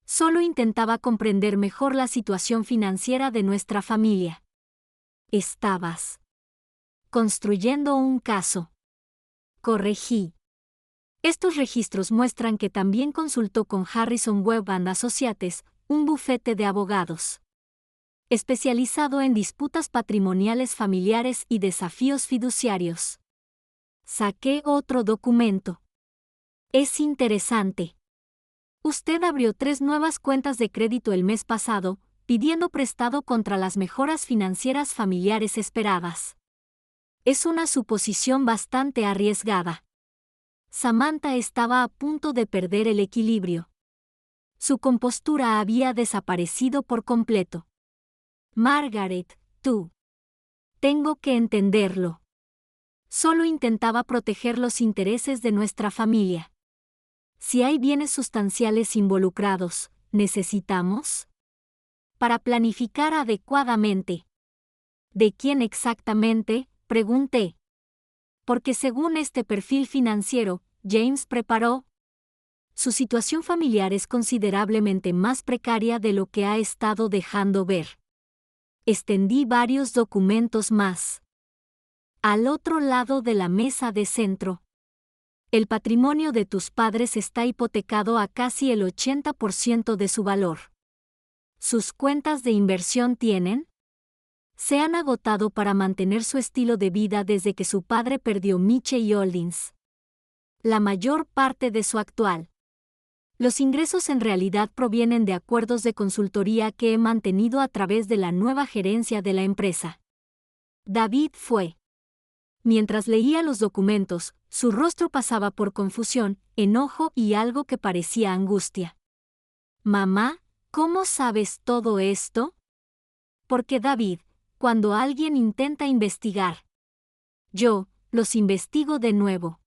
Solo intentaba comprender mejor la situación financiera de nuestra familia. Estabas construyendo un caso. Corregí. Estos registros muestran que también consultó con Harrison Webb and Associates, un bufete de abogados especializado en disputas patrimoniales familiares y desafíos fiduciarios. Saqué otro documento. Es interesante. Usted abrió 3 nuevas cuentas de crédito el mes pasado, pidiendo prestado contra las mejoras financieras familiares esperadas. Es una suposición bastante arriesgada. Samantha estaba a punto de perder el equilibrio. Su compostura había desaparecido por completo. Margaret, tú. Tengo que entenderlo. Solo intentaba proteger los intereses de nuestra familia. Si hay bienes sustanciales involucrados, necesitamos para planificar adecuadamente. ¿De quién exactamente?, pregunté. Porque según este perfil financiero, James preparó. Su situación familiar es considerablemente más precaria de lo que ha estado dejando ver. Extendí varios documentos más. Al otro lado de la mesa de centro. El patrimonio de tus padres está hipotecado a casi el 80% de su valor. ¿Sus cuentas de inversión tienen? Se han agotado para mantener su estilo de vida desde que su padre perdió Mitchell Holdings. La mayor parte de su actual. Los ingresos en realidad provienen de acuerdos de consultoría que he mantenido a través de la nueva gerencia de la empresa. David fue. Mientras leía los documentos, su rostro pasaba por confusión, enojo y algo que parecía angustia. Mamá, ¿cómo sabes todo esto? Porque David, cuando alguien intenta investigar, yo los investigo de nuevo.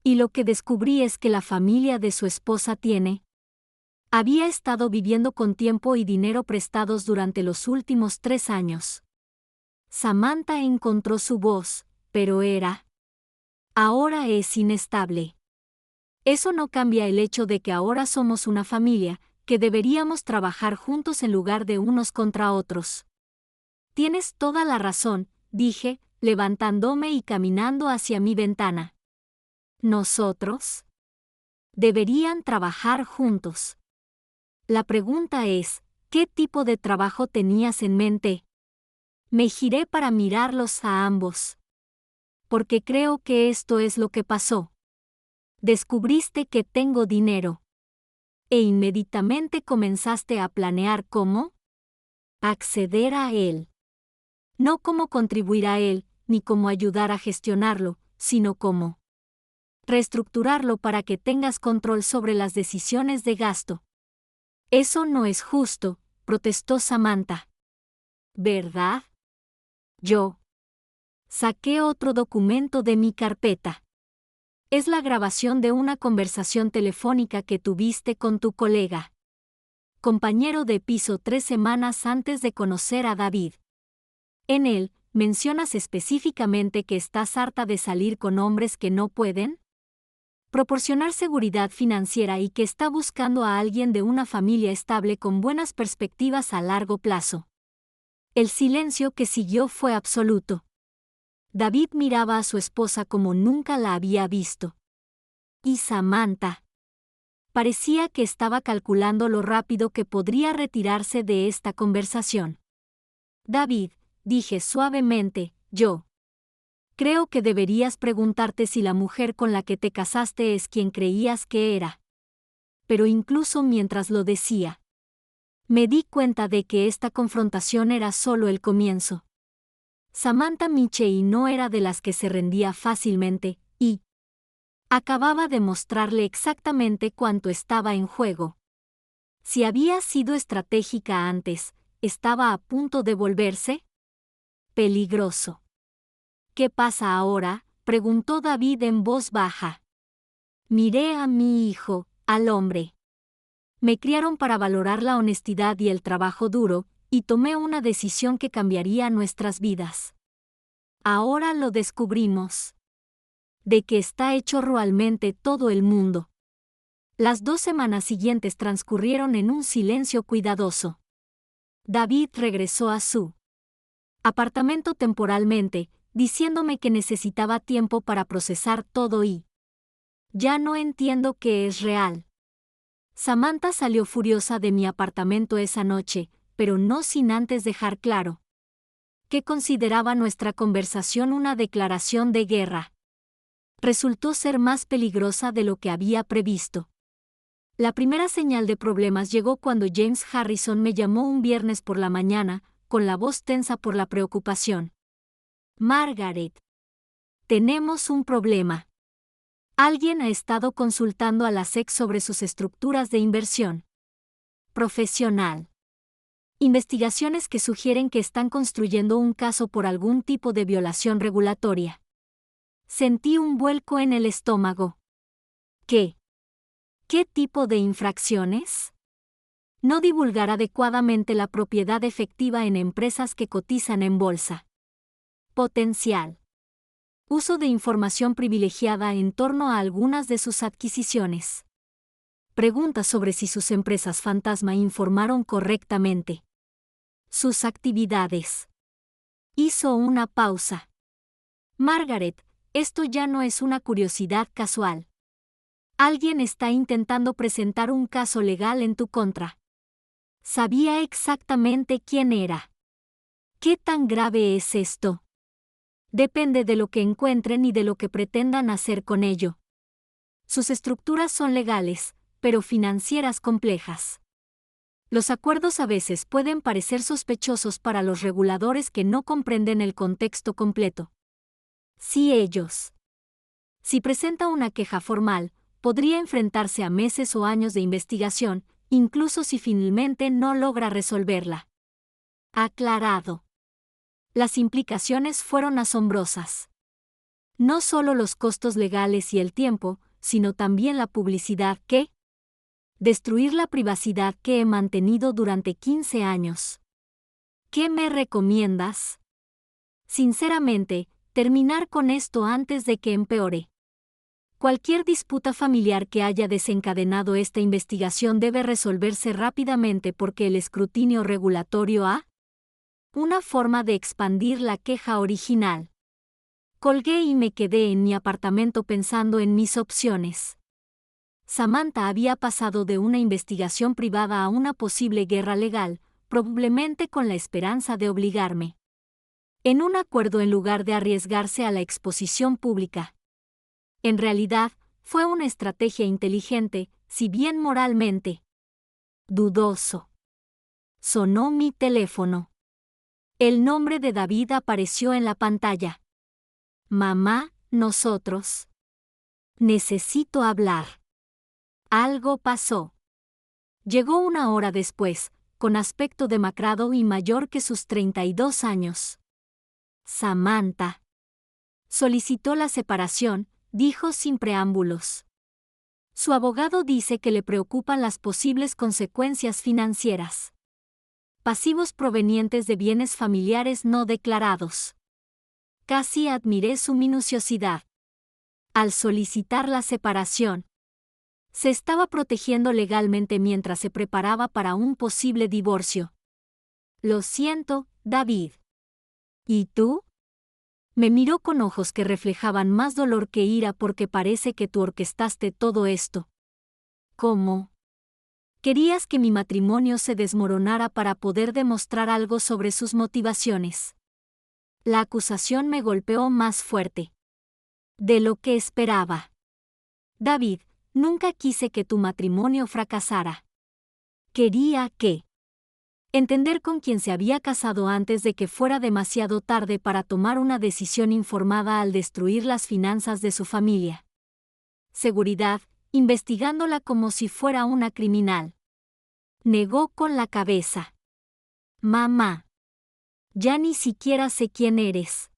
Y lo que descubrí es que la familia de su esposa había estado viviendo con tiempo y dinero prestados durante los últimos 3 años. Samantha encontró su voz, pero ahora es inestable. Eso no cambia el hecho de que ahora somos una familia, que deberíamos trabajar juntos en lugar de unos contra otros. Tienes toda la razón, dije, levantándome y caminando hacia mi ventana. ¿Nosotros? Deberían trabajar juntos. La pregunta es, ¿qué tipo de trabajo tenías en mente? Me giré para mirarlos a ambos. Porque creo que esto es lo que pasó. Descubriste que tengo dinero. E inmediatamente comenzaste a planear cómo acceder a él. No cómo contribuir a él, ni cómo ayudar a gestionarlo, sino cómo reestructurarlo para que tengas control sobre las decisiones de gasto. Eso no es justo, protestó Samantha. ¿Verdad? Yo saqué otro documento de mi carpeta. Es la grabación de una conversación telefónica que tuviste con tu colega, compañero de piso 3 semanas antes de conocer a David. En él, mencionas específicamente que estás harta de salir con hombres que no pueden proporcionar seguridad financiera y que está buscando a alguien de una familia estable con buenas perspectivas a largo plazo. El silencio que siguió fue absoluto. David miraba a su esposa como nunca la había visto. Y Samantha parecía que estaba calculando lo rápido que podría retirarse de esta conversación. David, dije suavemente, yo creo que deberías preguntarte si la mujer con la que te casaste es quien creías que era. Pero incluso mientras lo decía, me di cuenta de que esta confrontación era solo el comienzo. Samantha Michei no era de las que se rendía fácilmente, y acababa de mostrarle exactamente cuánto estaba en juego. Si había sido estratégica antes, ¿estaba a punto de volverse peligroso? ¿Qué pasa ahora?, preguntó David en voz baja. Miré a mi hijo, al hombre. Me criaron para valorar la honestidad y el trabajo duro, y tomé una decisión que cambiaría nuestras vidas. Ahora lo descubrimos. De que está hecho realmente todo el mundo. Las 2 semanas siguientes transcurrieron en un silencio cuidadoso. David regresó a su apartamento temporalmente, diciéndome que necesitaba tiempo para procesar todo y ya no entiendo qué es real. Samantha salió furiosa de mi apartamento esa noche, pero no sin antes dejar claro que consideraba nuestra conversación una declaración de guerra. Resultó ser más peligrosa de lo que había previsto. La primera señal de problemas llegó cuando James Harrison me llamó un viernes por la mañana, con la voz tensa por la preocupación. Margaret. Tenemos un problema. Alguien ha estado consultando a la SEC sobre sus estructuras de inversión profesional. Investigaciones que sugieren que están construyendo un caso por algún tipo de violación regulatoria. Sentí un vuelco en el estómago. ¿Qué? ¿Qué tipo de infracciones? No divulgar adecuadamente la propiedad efectiva en empresas que cotizan en bolsa. Potencial. Uso de información privilegiada en torno a algunas de sus adquisiciones. Preguntas sobre si sus empresas fantasma informaron correctamente sus actividades. Hizo una pausa. Margaret, esto ya no es una curiosidad casual. Alguien está intentando presentar un caso legal en tu contra. Sabía exactamente quién era. ¿Qué tan grave es esto? Depende de lo que encuentren y de lo que pretendan hacer con ello. Sus estructuras son legales, pero financieras complejas. Los acuerdos a veces pueden parecer sospechosos para los reguladores que no comprenden el contexto completo. Si presenta una queja formal, podría enfrentarse a meses o años de investigación, incluso si finalmente no logra resolverla. Aclarado. Las implicaciones fueron asombrosas. No solo los costos legales y el tiempo, sino también la publicidad que destruir la privacidad que he mantenido durante 15 años. ¿Qué me recomiendas? Sinceramente, terminar con esto antes de que empeore. Cualquier disputa familiar que haya desencadenado esta investigación debe resolverse rápidamente porque el escrutinio regulatorio ha una forma de expandir la queja original. Colgué y me quedé en mi apartamento pensando en mis opciones. Samantha había pasado de una investigación privada a una posible guerra legal, probablemente con la esperanza de obligarme en un acuerdo en lugar de arriesgarse a la exposición pública. En realidad, fue una estrategia inteligente, si bien moralmente dudoso. Sonó mi teléfono. El nombre de David apareció en la pantalla. Mamá, nosotros. Necesito hablar. Algo pasó. Llegó una hora después, con aspecto demacrado y mayor que sus 32 años. Samantha solicitó la separación, dijo sin preámbulos. Su abogado dice que le preocupan las posibles consecuencias financieras. Pasivos provenientes de bienes familiares no declarados. Casi admiré su minuciosidad. Al solicitar la separación, se estaba protegiendo legalmente mientras se preparaba para un posible divorcio. Lo siento, David. ¿Y tú? Me miró con ojos que reflejaban más dolor que ira porque parece que tú orquestaste todo esto. ¿Cómo? Querías que mi matrimonio se desmoronara para poder demostrar algo sobre sus motivaciones. La acusación me golpeó más fuerte de lo que esperaba. David, nunca quise que tu matrimonio fracasara. Quería entender con quien se había casado antes de que fuera demasiado tarde para tomar una decisión informada al destruir las finanzas de su familia. Seguridad, investigándola como si fuera una criminal. Negó con la cabeza. Mamá. Ya ni siquiera sé quién eres.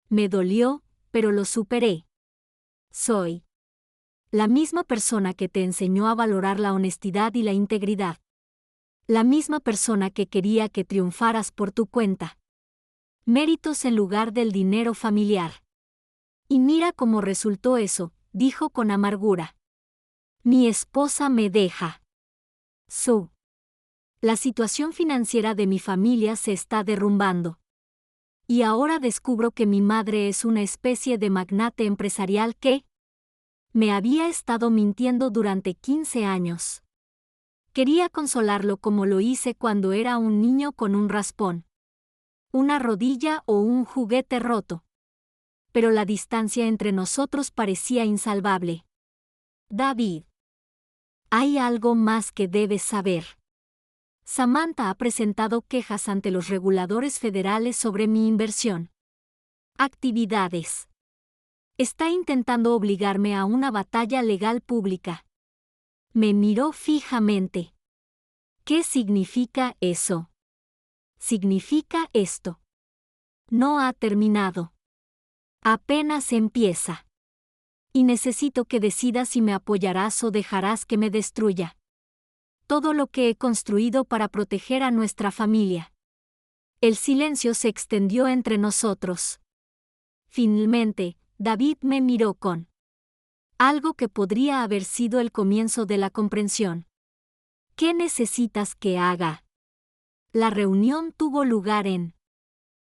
Me dolió, pero lo superé. Soy la misma persona que te enseñó a valorar la honestidad y la integridad. La misma persona que quería que triunfaras por tu cuenta. Méritos en lugar del dinero familiar. Y mira cómo resultó eso, dijo con amargura. Mi esposa me deja. La situación financiera de mi familia se está derrumbando. Y ahora descubro que mi madre es una especie de magnate empresarial que me había estado mintiendo durante 15 años. Quería consolarlo como lo hice cuando era un niño con un raspón, una rodilla o un juguete roto. Pero la distancia entre nosotros parecía insalvable. David. Hay algo más que debes saber. Samantha ha presentado quejas ante los reguladores federales sobre mi inversión. Actividades. Está intentando obligarme a una batalla legal pública. Me miró fijamente. ¿Qué significa eso? Significa esto. No ha terminado. Apenas empieza. Y necesito que decidas si me apoyarás o dejarás que me destruya. Todo lo que he construido para proteger a nuestra familia. El silencio se extendió entre nosotros. Finalmente, David me miró con algo que podría haber sido el comienzo de la comprensión. ¿Qué necesitas que haga? La reunión tuvo lugar en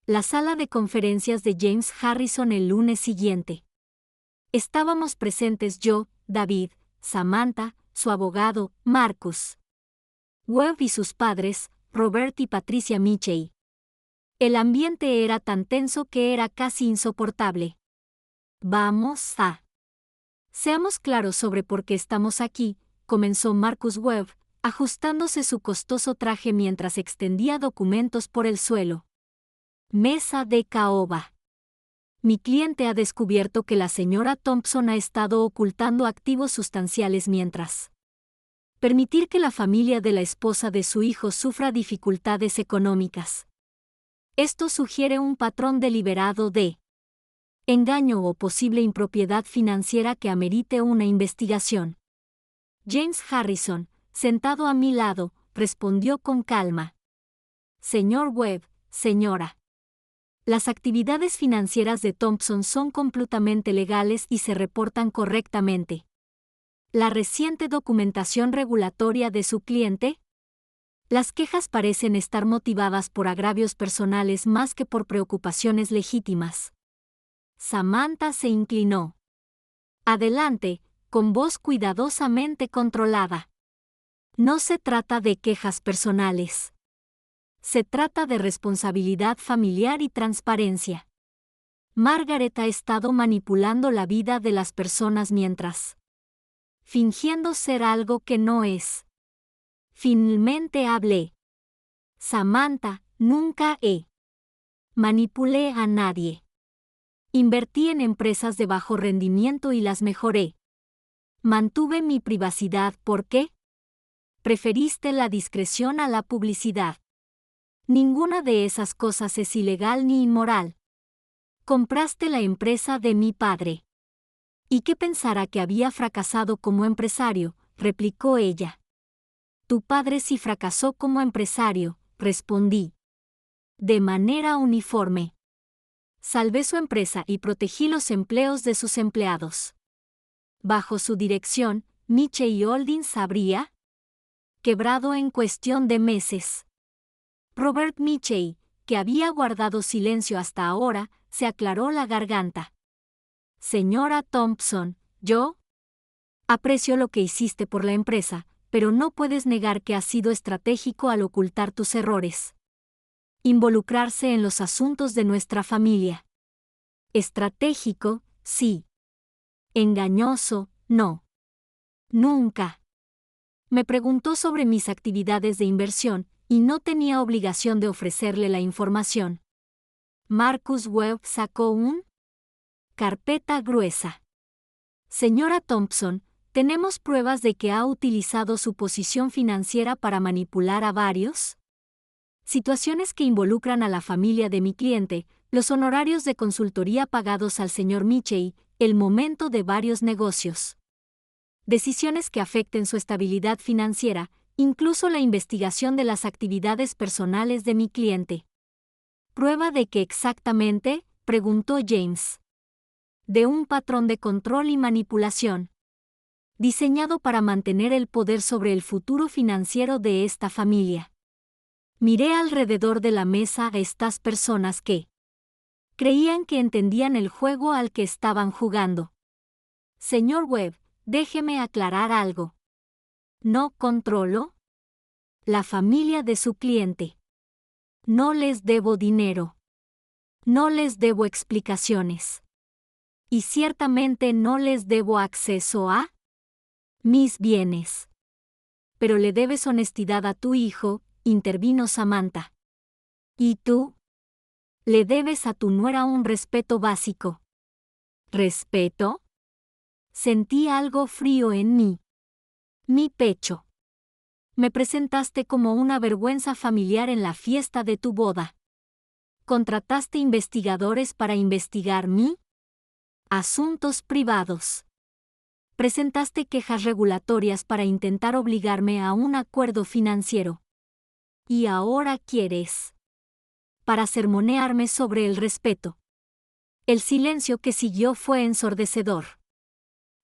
la sala de conferencias de James Harrison el lunes siguiente. Estábamos presentes yo, David, Samantha, su abogado, Marcus Webb y sus padres, Robert y Patricia Mitchell. El ambiente era tan tenso que era casi insoportable. Seamos claros sobre por qué estamos aquí, comenzó Marcus Webb, ajustándose su costoso traje mientras extendía documentos por el suelo. Mesa de caoba. Mi cliente ha descubierto que la señora Thompson ha estado ocultando activos sustanciales mientras permitir que la familia de la esposa de su hijo sufra dificultades económicas. Esto sugiere un patrón deliberado de engaño o posible impropiedad financiera que amerite una investigación. James Harrison, sentado a mi lado, respondió con calma. Señor Webb, señora. Las actividades financieras de Thompson son completamente legales y se reportan correctamente. ¿La reciente documentación regulatoria de su cliente? Las quejas parecen estar motivadas por agravios personales más que por preocupaciones legítimas. Samantha se inclinó. Adelante, con voz cuidadosamente controlada. No se trata de quejas personales. Se trata de responsabilidad familiar y transparencia. Margaret ha estado manipulando la vida de las personas mientras fingiendo ser algo que no es. Finalmente hablé. Samantha, nunca manipulé a nadie. Invertí en empresas de bajo rendimiento y las mejoré. Mantuve mi privacidad porque preferiste la discreción a la publicidad. Ninguna de esas cosas es ilegal ni inmoral. Compraste la empresa de mi padre. ¿Y qué pensara que había fracasado como empresario?, replicó ella. Tu padre sí fracasó como empresario, respondí. De manera uniforme. Salvé su empresa y protegí los empleos de sus empleados. Bajo su dirección, Michey Holdings habría quebrado en cuestión de meses. Robert Michey, que había guardado silencio hasta ahora, se aclaró la garganta. Señora Thompson, yo aprecio lo que hiciste por la empresa, pero no puedes negar que has sido estratégico al ocultar tus errores. Involucrarse en los asuntos de nuestra familia. Estratégico, sí. Engañoso, no. Nunca. Me preguntó sobre mis actividades de inversión, y no tenía obligación de ofrecerle la información. Marcus Webb sacó un carpeta gruesa. Señora Thompson, ¿tenemos pruebas de que ha utilizado su posición financiera para manipular a varios? Situaciones que involucran a la familia de mi cliente, los honorarios de consultoría pagados al señor Michey, el momento de varios negocios. Decisiones que afecten su estabilidad financiera, incluso la investigación de las actividades personales de mi cliente. ¿Prueba de qué exactamente?, preguntó James. De un patrón de control y manipulación, diseñado para mantener el poder sobre el futuro financiero de esta familia. Miré alrededor de la mesa a estas personas que creían que entendían el juego al que estaban jugando. Señor Webb, déjeme aclarar algo. No controlo la familia de su cliente. No les debo dinero. No les debo explicaciones. Y ciertamente no les debo acceso a mis bienes. Pero le debes honestidad a tu hijo, intervino Samantha. ¿Y tú? Le debes a tu nuera un respeto básico. ¿Respeto? Sentí algo frío en mí. Mi pecho. Me presentaste como una vergüenza familiar en la fiesta de tu boda. Contrataste investigadores para investigar mi asuntos privados. Presentaste quejas regulatorias para intentar obligarme a un acuerdo financiero. Y ahora quieres para sermonearme sobre el respeto. El silencio que siguió fue ensordecedor.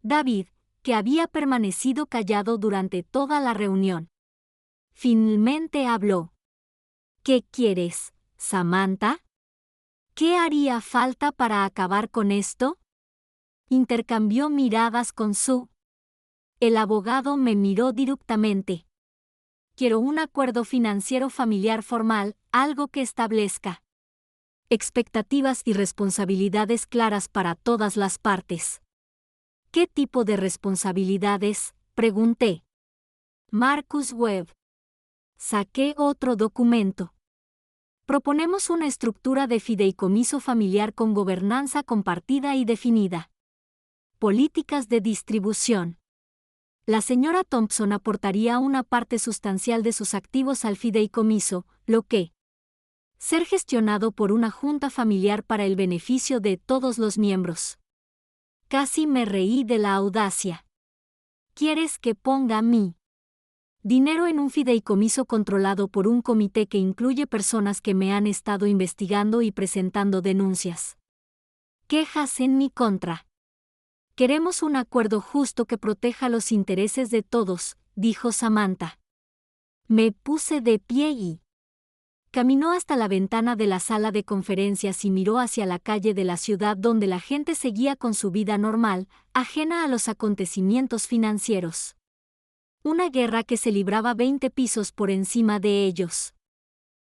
David, que había permanecido callado durante toda la reunión, finalmente habló. ¿Qué quieres, Samantha? ¿Qué haría falta para acabar con esto? Intercambió miradas con Sue. El abogado me miró directamente. Quiero un acuerdo financiero familiar formal, algo que establezca expectativas y responsabilidades claras para todas las partes. ¿Qué tipo de responsabilidades?, pregunté. Marcus Webb. Saqué otro documento. Proponemos una estructura de fideicomiso familiar con gobernanza compartida y definida. Políticas de distribución. La señora Thompson aportaría una parte sustancial de sus activos al fideicomiso, lo que ser gestionado por una junta familiar para el beneficio de todos los miembros. Casi me reí de la audacia. ¿Quieres que ponga mi dinero en un fideicomiso controlado por un comité que incluye personas que me han estado investigando y presentando denuncias? Quejas en mi contra. Queremos un acuerdo justo que proteja los intereses de todos, dijo Samantha. Me puse de pie y Caminó hasta la ventana de la sala de conferencias y miró hacia la calle de la ciudad donde la gente seguía con su vida normal, ajena a los acontecimientos financieros. Una guerra que se libraba 20 pisos por encima de ellos.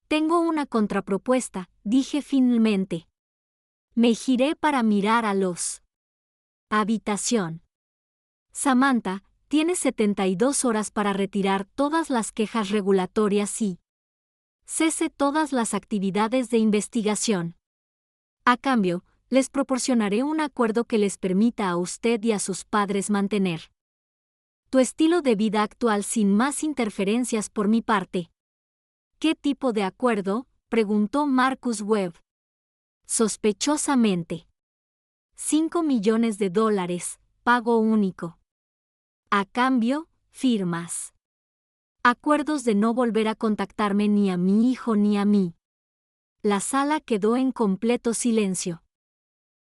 Tengo una contrapropuesta, dije finalmente. Me giré para mirar a los. Habitación. Samantha, tienes 72 horas para retirar todas las quejas regulatorias y cese todas las actividades de investigación. A cambio, les proporcionaré un acuerdo que les permita a usted y a sus padres mantener tu estilo de vida actual sin más interferencias por mi parte. ¿Qué tipo de acuerdo?, preguntó Marcus Webb. Sospechosamente. $5 millones, pago único. A cambio, firmas. Acuerdos de no volver a contactarme ni a mi hijo ni a mí. La sala quedó en completo silencio.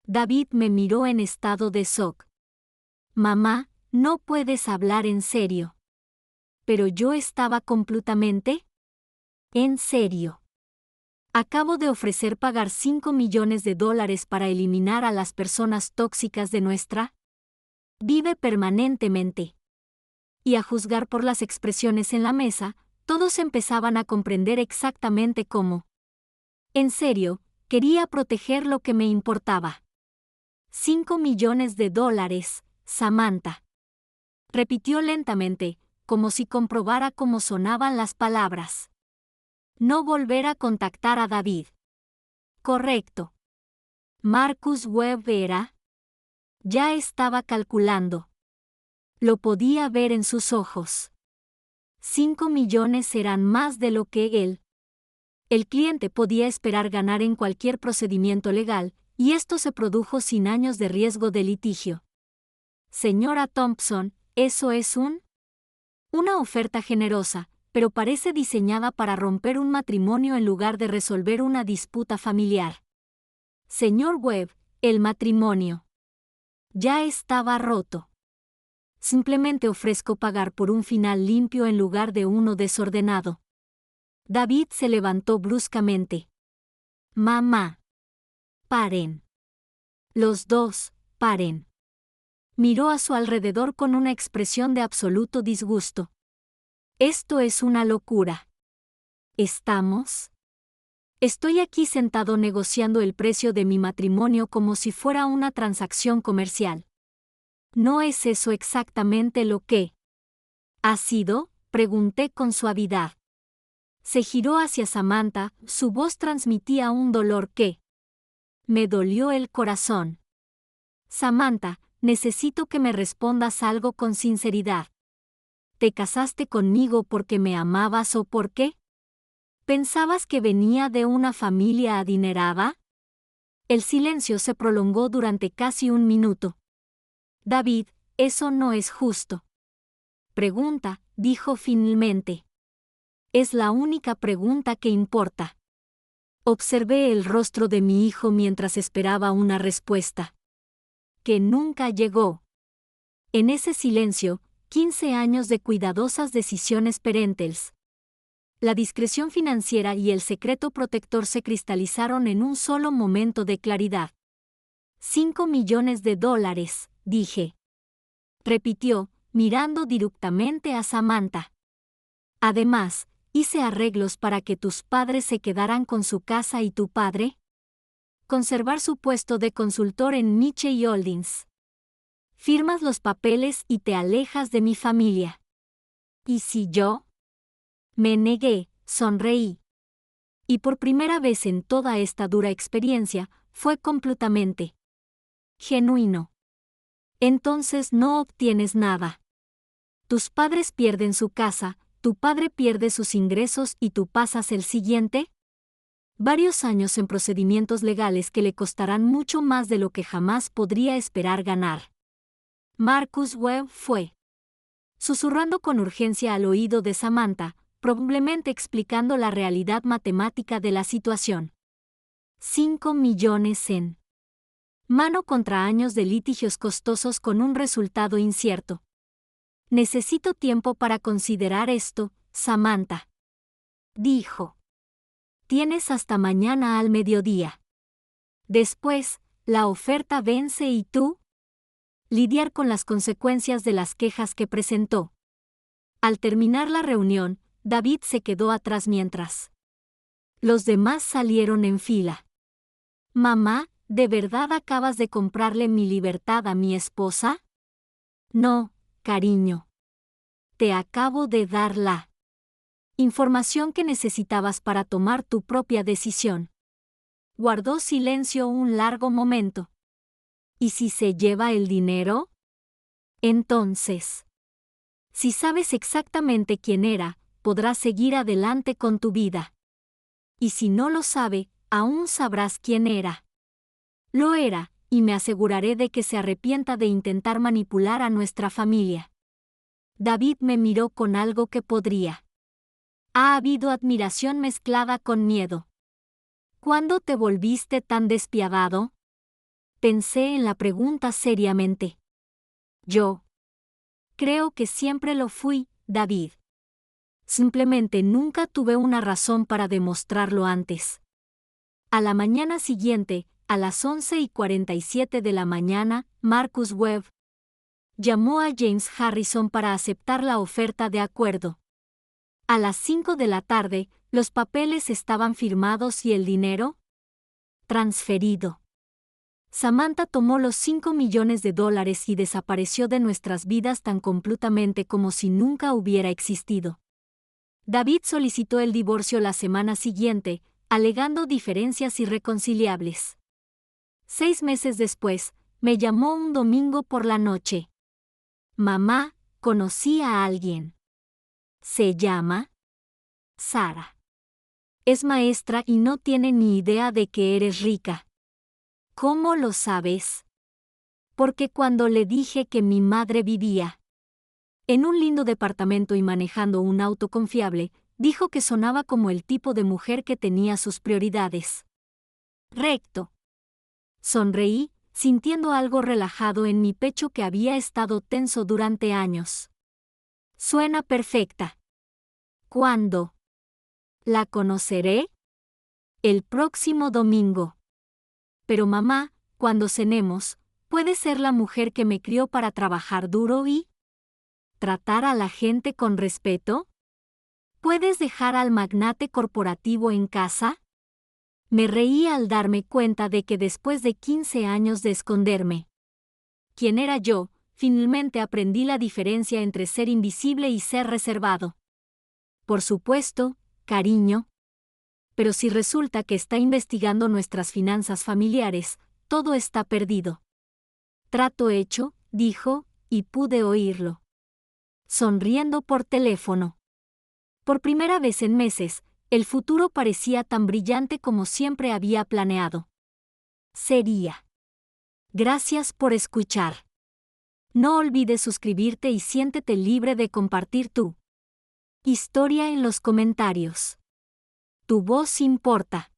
David me miró en estado de shock. Mamá, no puedes hablar en serio. Pero yo estaba completamente en serio. Acabo de ofrecer pagar $5 millones para eliminar a las personas tóxicas de nuestra vida permanentemente. Y a juzgar por las expresiones en la mesa, todos empezaban a comprender exactamente cómo. En serio, quería proteger lo que me importaba. $5 millones, Samantha. Repitió lentamente, como si comprobara cómo sonaban las palabras. No volver a contactar a David. Correcto. Marcus Webb era. Ya estaba calculando. Lo podía ver en sus ojos. 5 millones eran más de lo que él. El cliente podía esperar ganar en cualquier procedimiento legal, y esto se produjo sin años de riesgo de litigio. Señora Thompson, eso es una oferta generosa, pero parece diseñada para romper un matrimonio en lugar de resolver una disputa familiar. Señor Webb, el matrimonio ya estaba roto. Simplemente ofrezco pagar por un final limpio en lugar de uno desordenado. David se levantó bruscamente. Mamá. Paren. Los dos, paren. Miró a su alrededor con una expresión de absoluto disgusto. Esto es una locura. ¿Estamos? Estoy aquí sentado negociando el precio de mi matrimonio como si fuera una transacción comercial. ¿No es eso exactamente lo que ha sido?, pregunté con suavidad. Se giró hacia Samantha, su voz transmitía un dolor que me dolió el corazón. Samantha, necesito que me respondas algo con sinceridad. ¿Te casaste conmigo porque me amabas o por qué? ¿Pensabas que venía de una familia adinerada? El silencio se prolongó durante casi un minuto. David, eso no es justo. Pregunta, dijo finalmente. Es la única pregunta que importa. Observé el rostro de mi hijo mientras esperaba una respuesta. Que nunca llegó. En ese silencio, 15 años de cuidadosas decisiones parentales. La discreción financiera y el secreto protector se cristalizaron en un solo momento de claridad. $5 millones, dije. Repitió, mirando directamente a Samantha. Además, hice arreglos para que tus padres se quedaran con su casa y tu padre conservar su puesto de consultor en Mitchell Holdings. Firmas los papeles y te alejas de mi familia. ¿Y si yo? Me negué, sonreí. Y por primera vez en toda esta dura experiencia, fue completamente genuino. Entonces no obtienes nada. Tus padres pierden su casa, tu padre pierde sus ingresos y tú pasas el siguiente. Varios años en procedimientos legales que le costarán mucho más de lo que jamás podría esperar ganar. Marcus Webb fue susurrando con urgencia al oído de Samantha, probablemente explicando la realidad matemática de la situación. 5 millones en mano contra años de litigios costosos con un resultado incierto. Necesito tiempo para considerar esto, Samantha. Dijo. Tienes hasta mañana al mediodía. Después, la oferta vence y tú. Lidiar con las consecuencias de las quejas que presentó. Al terminar la reunión, David se quedó atrás mientras los demás salieron en fila. Mamá, ¿de verdad acabas de comprarle mi libertad a mi esposa? No, cariño. Te acabo de dar la información que necesitabas para tomar tu propia decisión. Guardó silencio un largo momento. ¿Y si se lleva el dinero? Entonces, si sabes exactamente quién era, podrás seguir adelante con tu vida. Y si no lo sabe, aún sabrás quién era. Lo era, y me aseguraré de que se arrepienta de intentar manipular a nuestra familia. David me miró con algo que podría. Ha habido admiración mezclada con miedo. ¿Cuándo te volviste tan despiadado? Pensé en la pregunta seriamente. Yo creo que siempre lo fui, David. Simplemente nunca tuve una razón para demostrarlo antes. A la mañana siguiente, a las 11:47 de la mañana, Marcus Webb llamó a James Harrison para aceptar la oferta de acuerdo. A las 5 de la tarde, los papeles estaban firmados y el dinero transferido. Samantha tomó los $5 millones y desapareció de nuestras vidas tan completamente como si nunca hubiera existido. David solicitó el divorcio la semana siguiente, alegando diferencias irreconciliables. 6 meses después, me llamó un domingo por la noche. Mamá, conocí a alguien. Se llama Sara. Es maestra y no tiene ni idea de que eres rica. ¿Cómo lo sabes? Porque cuando le dije que mi madre vivía en un lindo departamento y manejando un auto confiable, dijo que sonaba como el tipo de mujer que tenía sus prioridades. Recto. Sonreí, sintiendo algo relajado en mi pecho que había estado tenso durante años. Suena perfecta. ¿Cuándo? ¿La conoceré? El próximo domingo. Pero mamá, cuando cenemos, ¿puede ser la mujer que me crió para trabajar duro y tratar a la gente con respeto? ¿Puedes dejar al magnate corporativo en casa? Me reí al darme cuenta de que después de 15 años de esconderme quién era yo, finalmente aprendí la diferencia entre ser invisible y ser reservado. Por supuesto, cariño. Pero si resulta que está investigando nuestras finanzas familiares, todo está perdido. Trato hecho, dijo, y pude oírlo sonriendo por teléfono. Por primera vez en meses, el futuro parecía tan brillante como siempre había planeado. Sería. Gracias por escuchar. No olvides suscribirte y siéntete libre de compartir tu historia en los comentarios. Tu voz importa.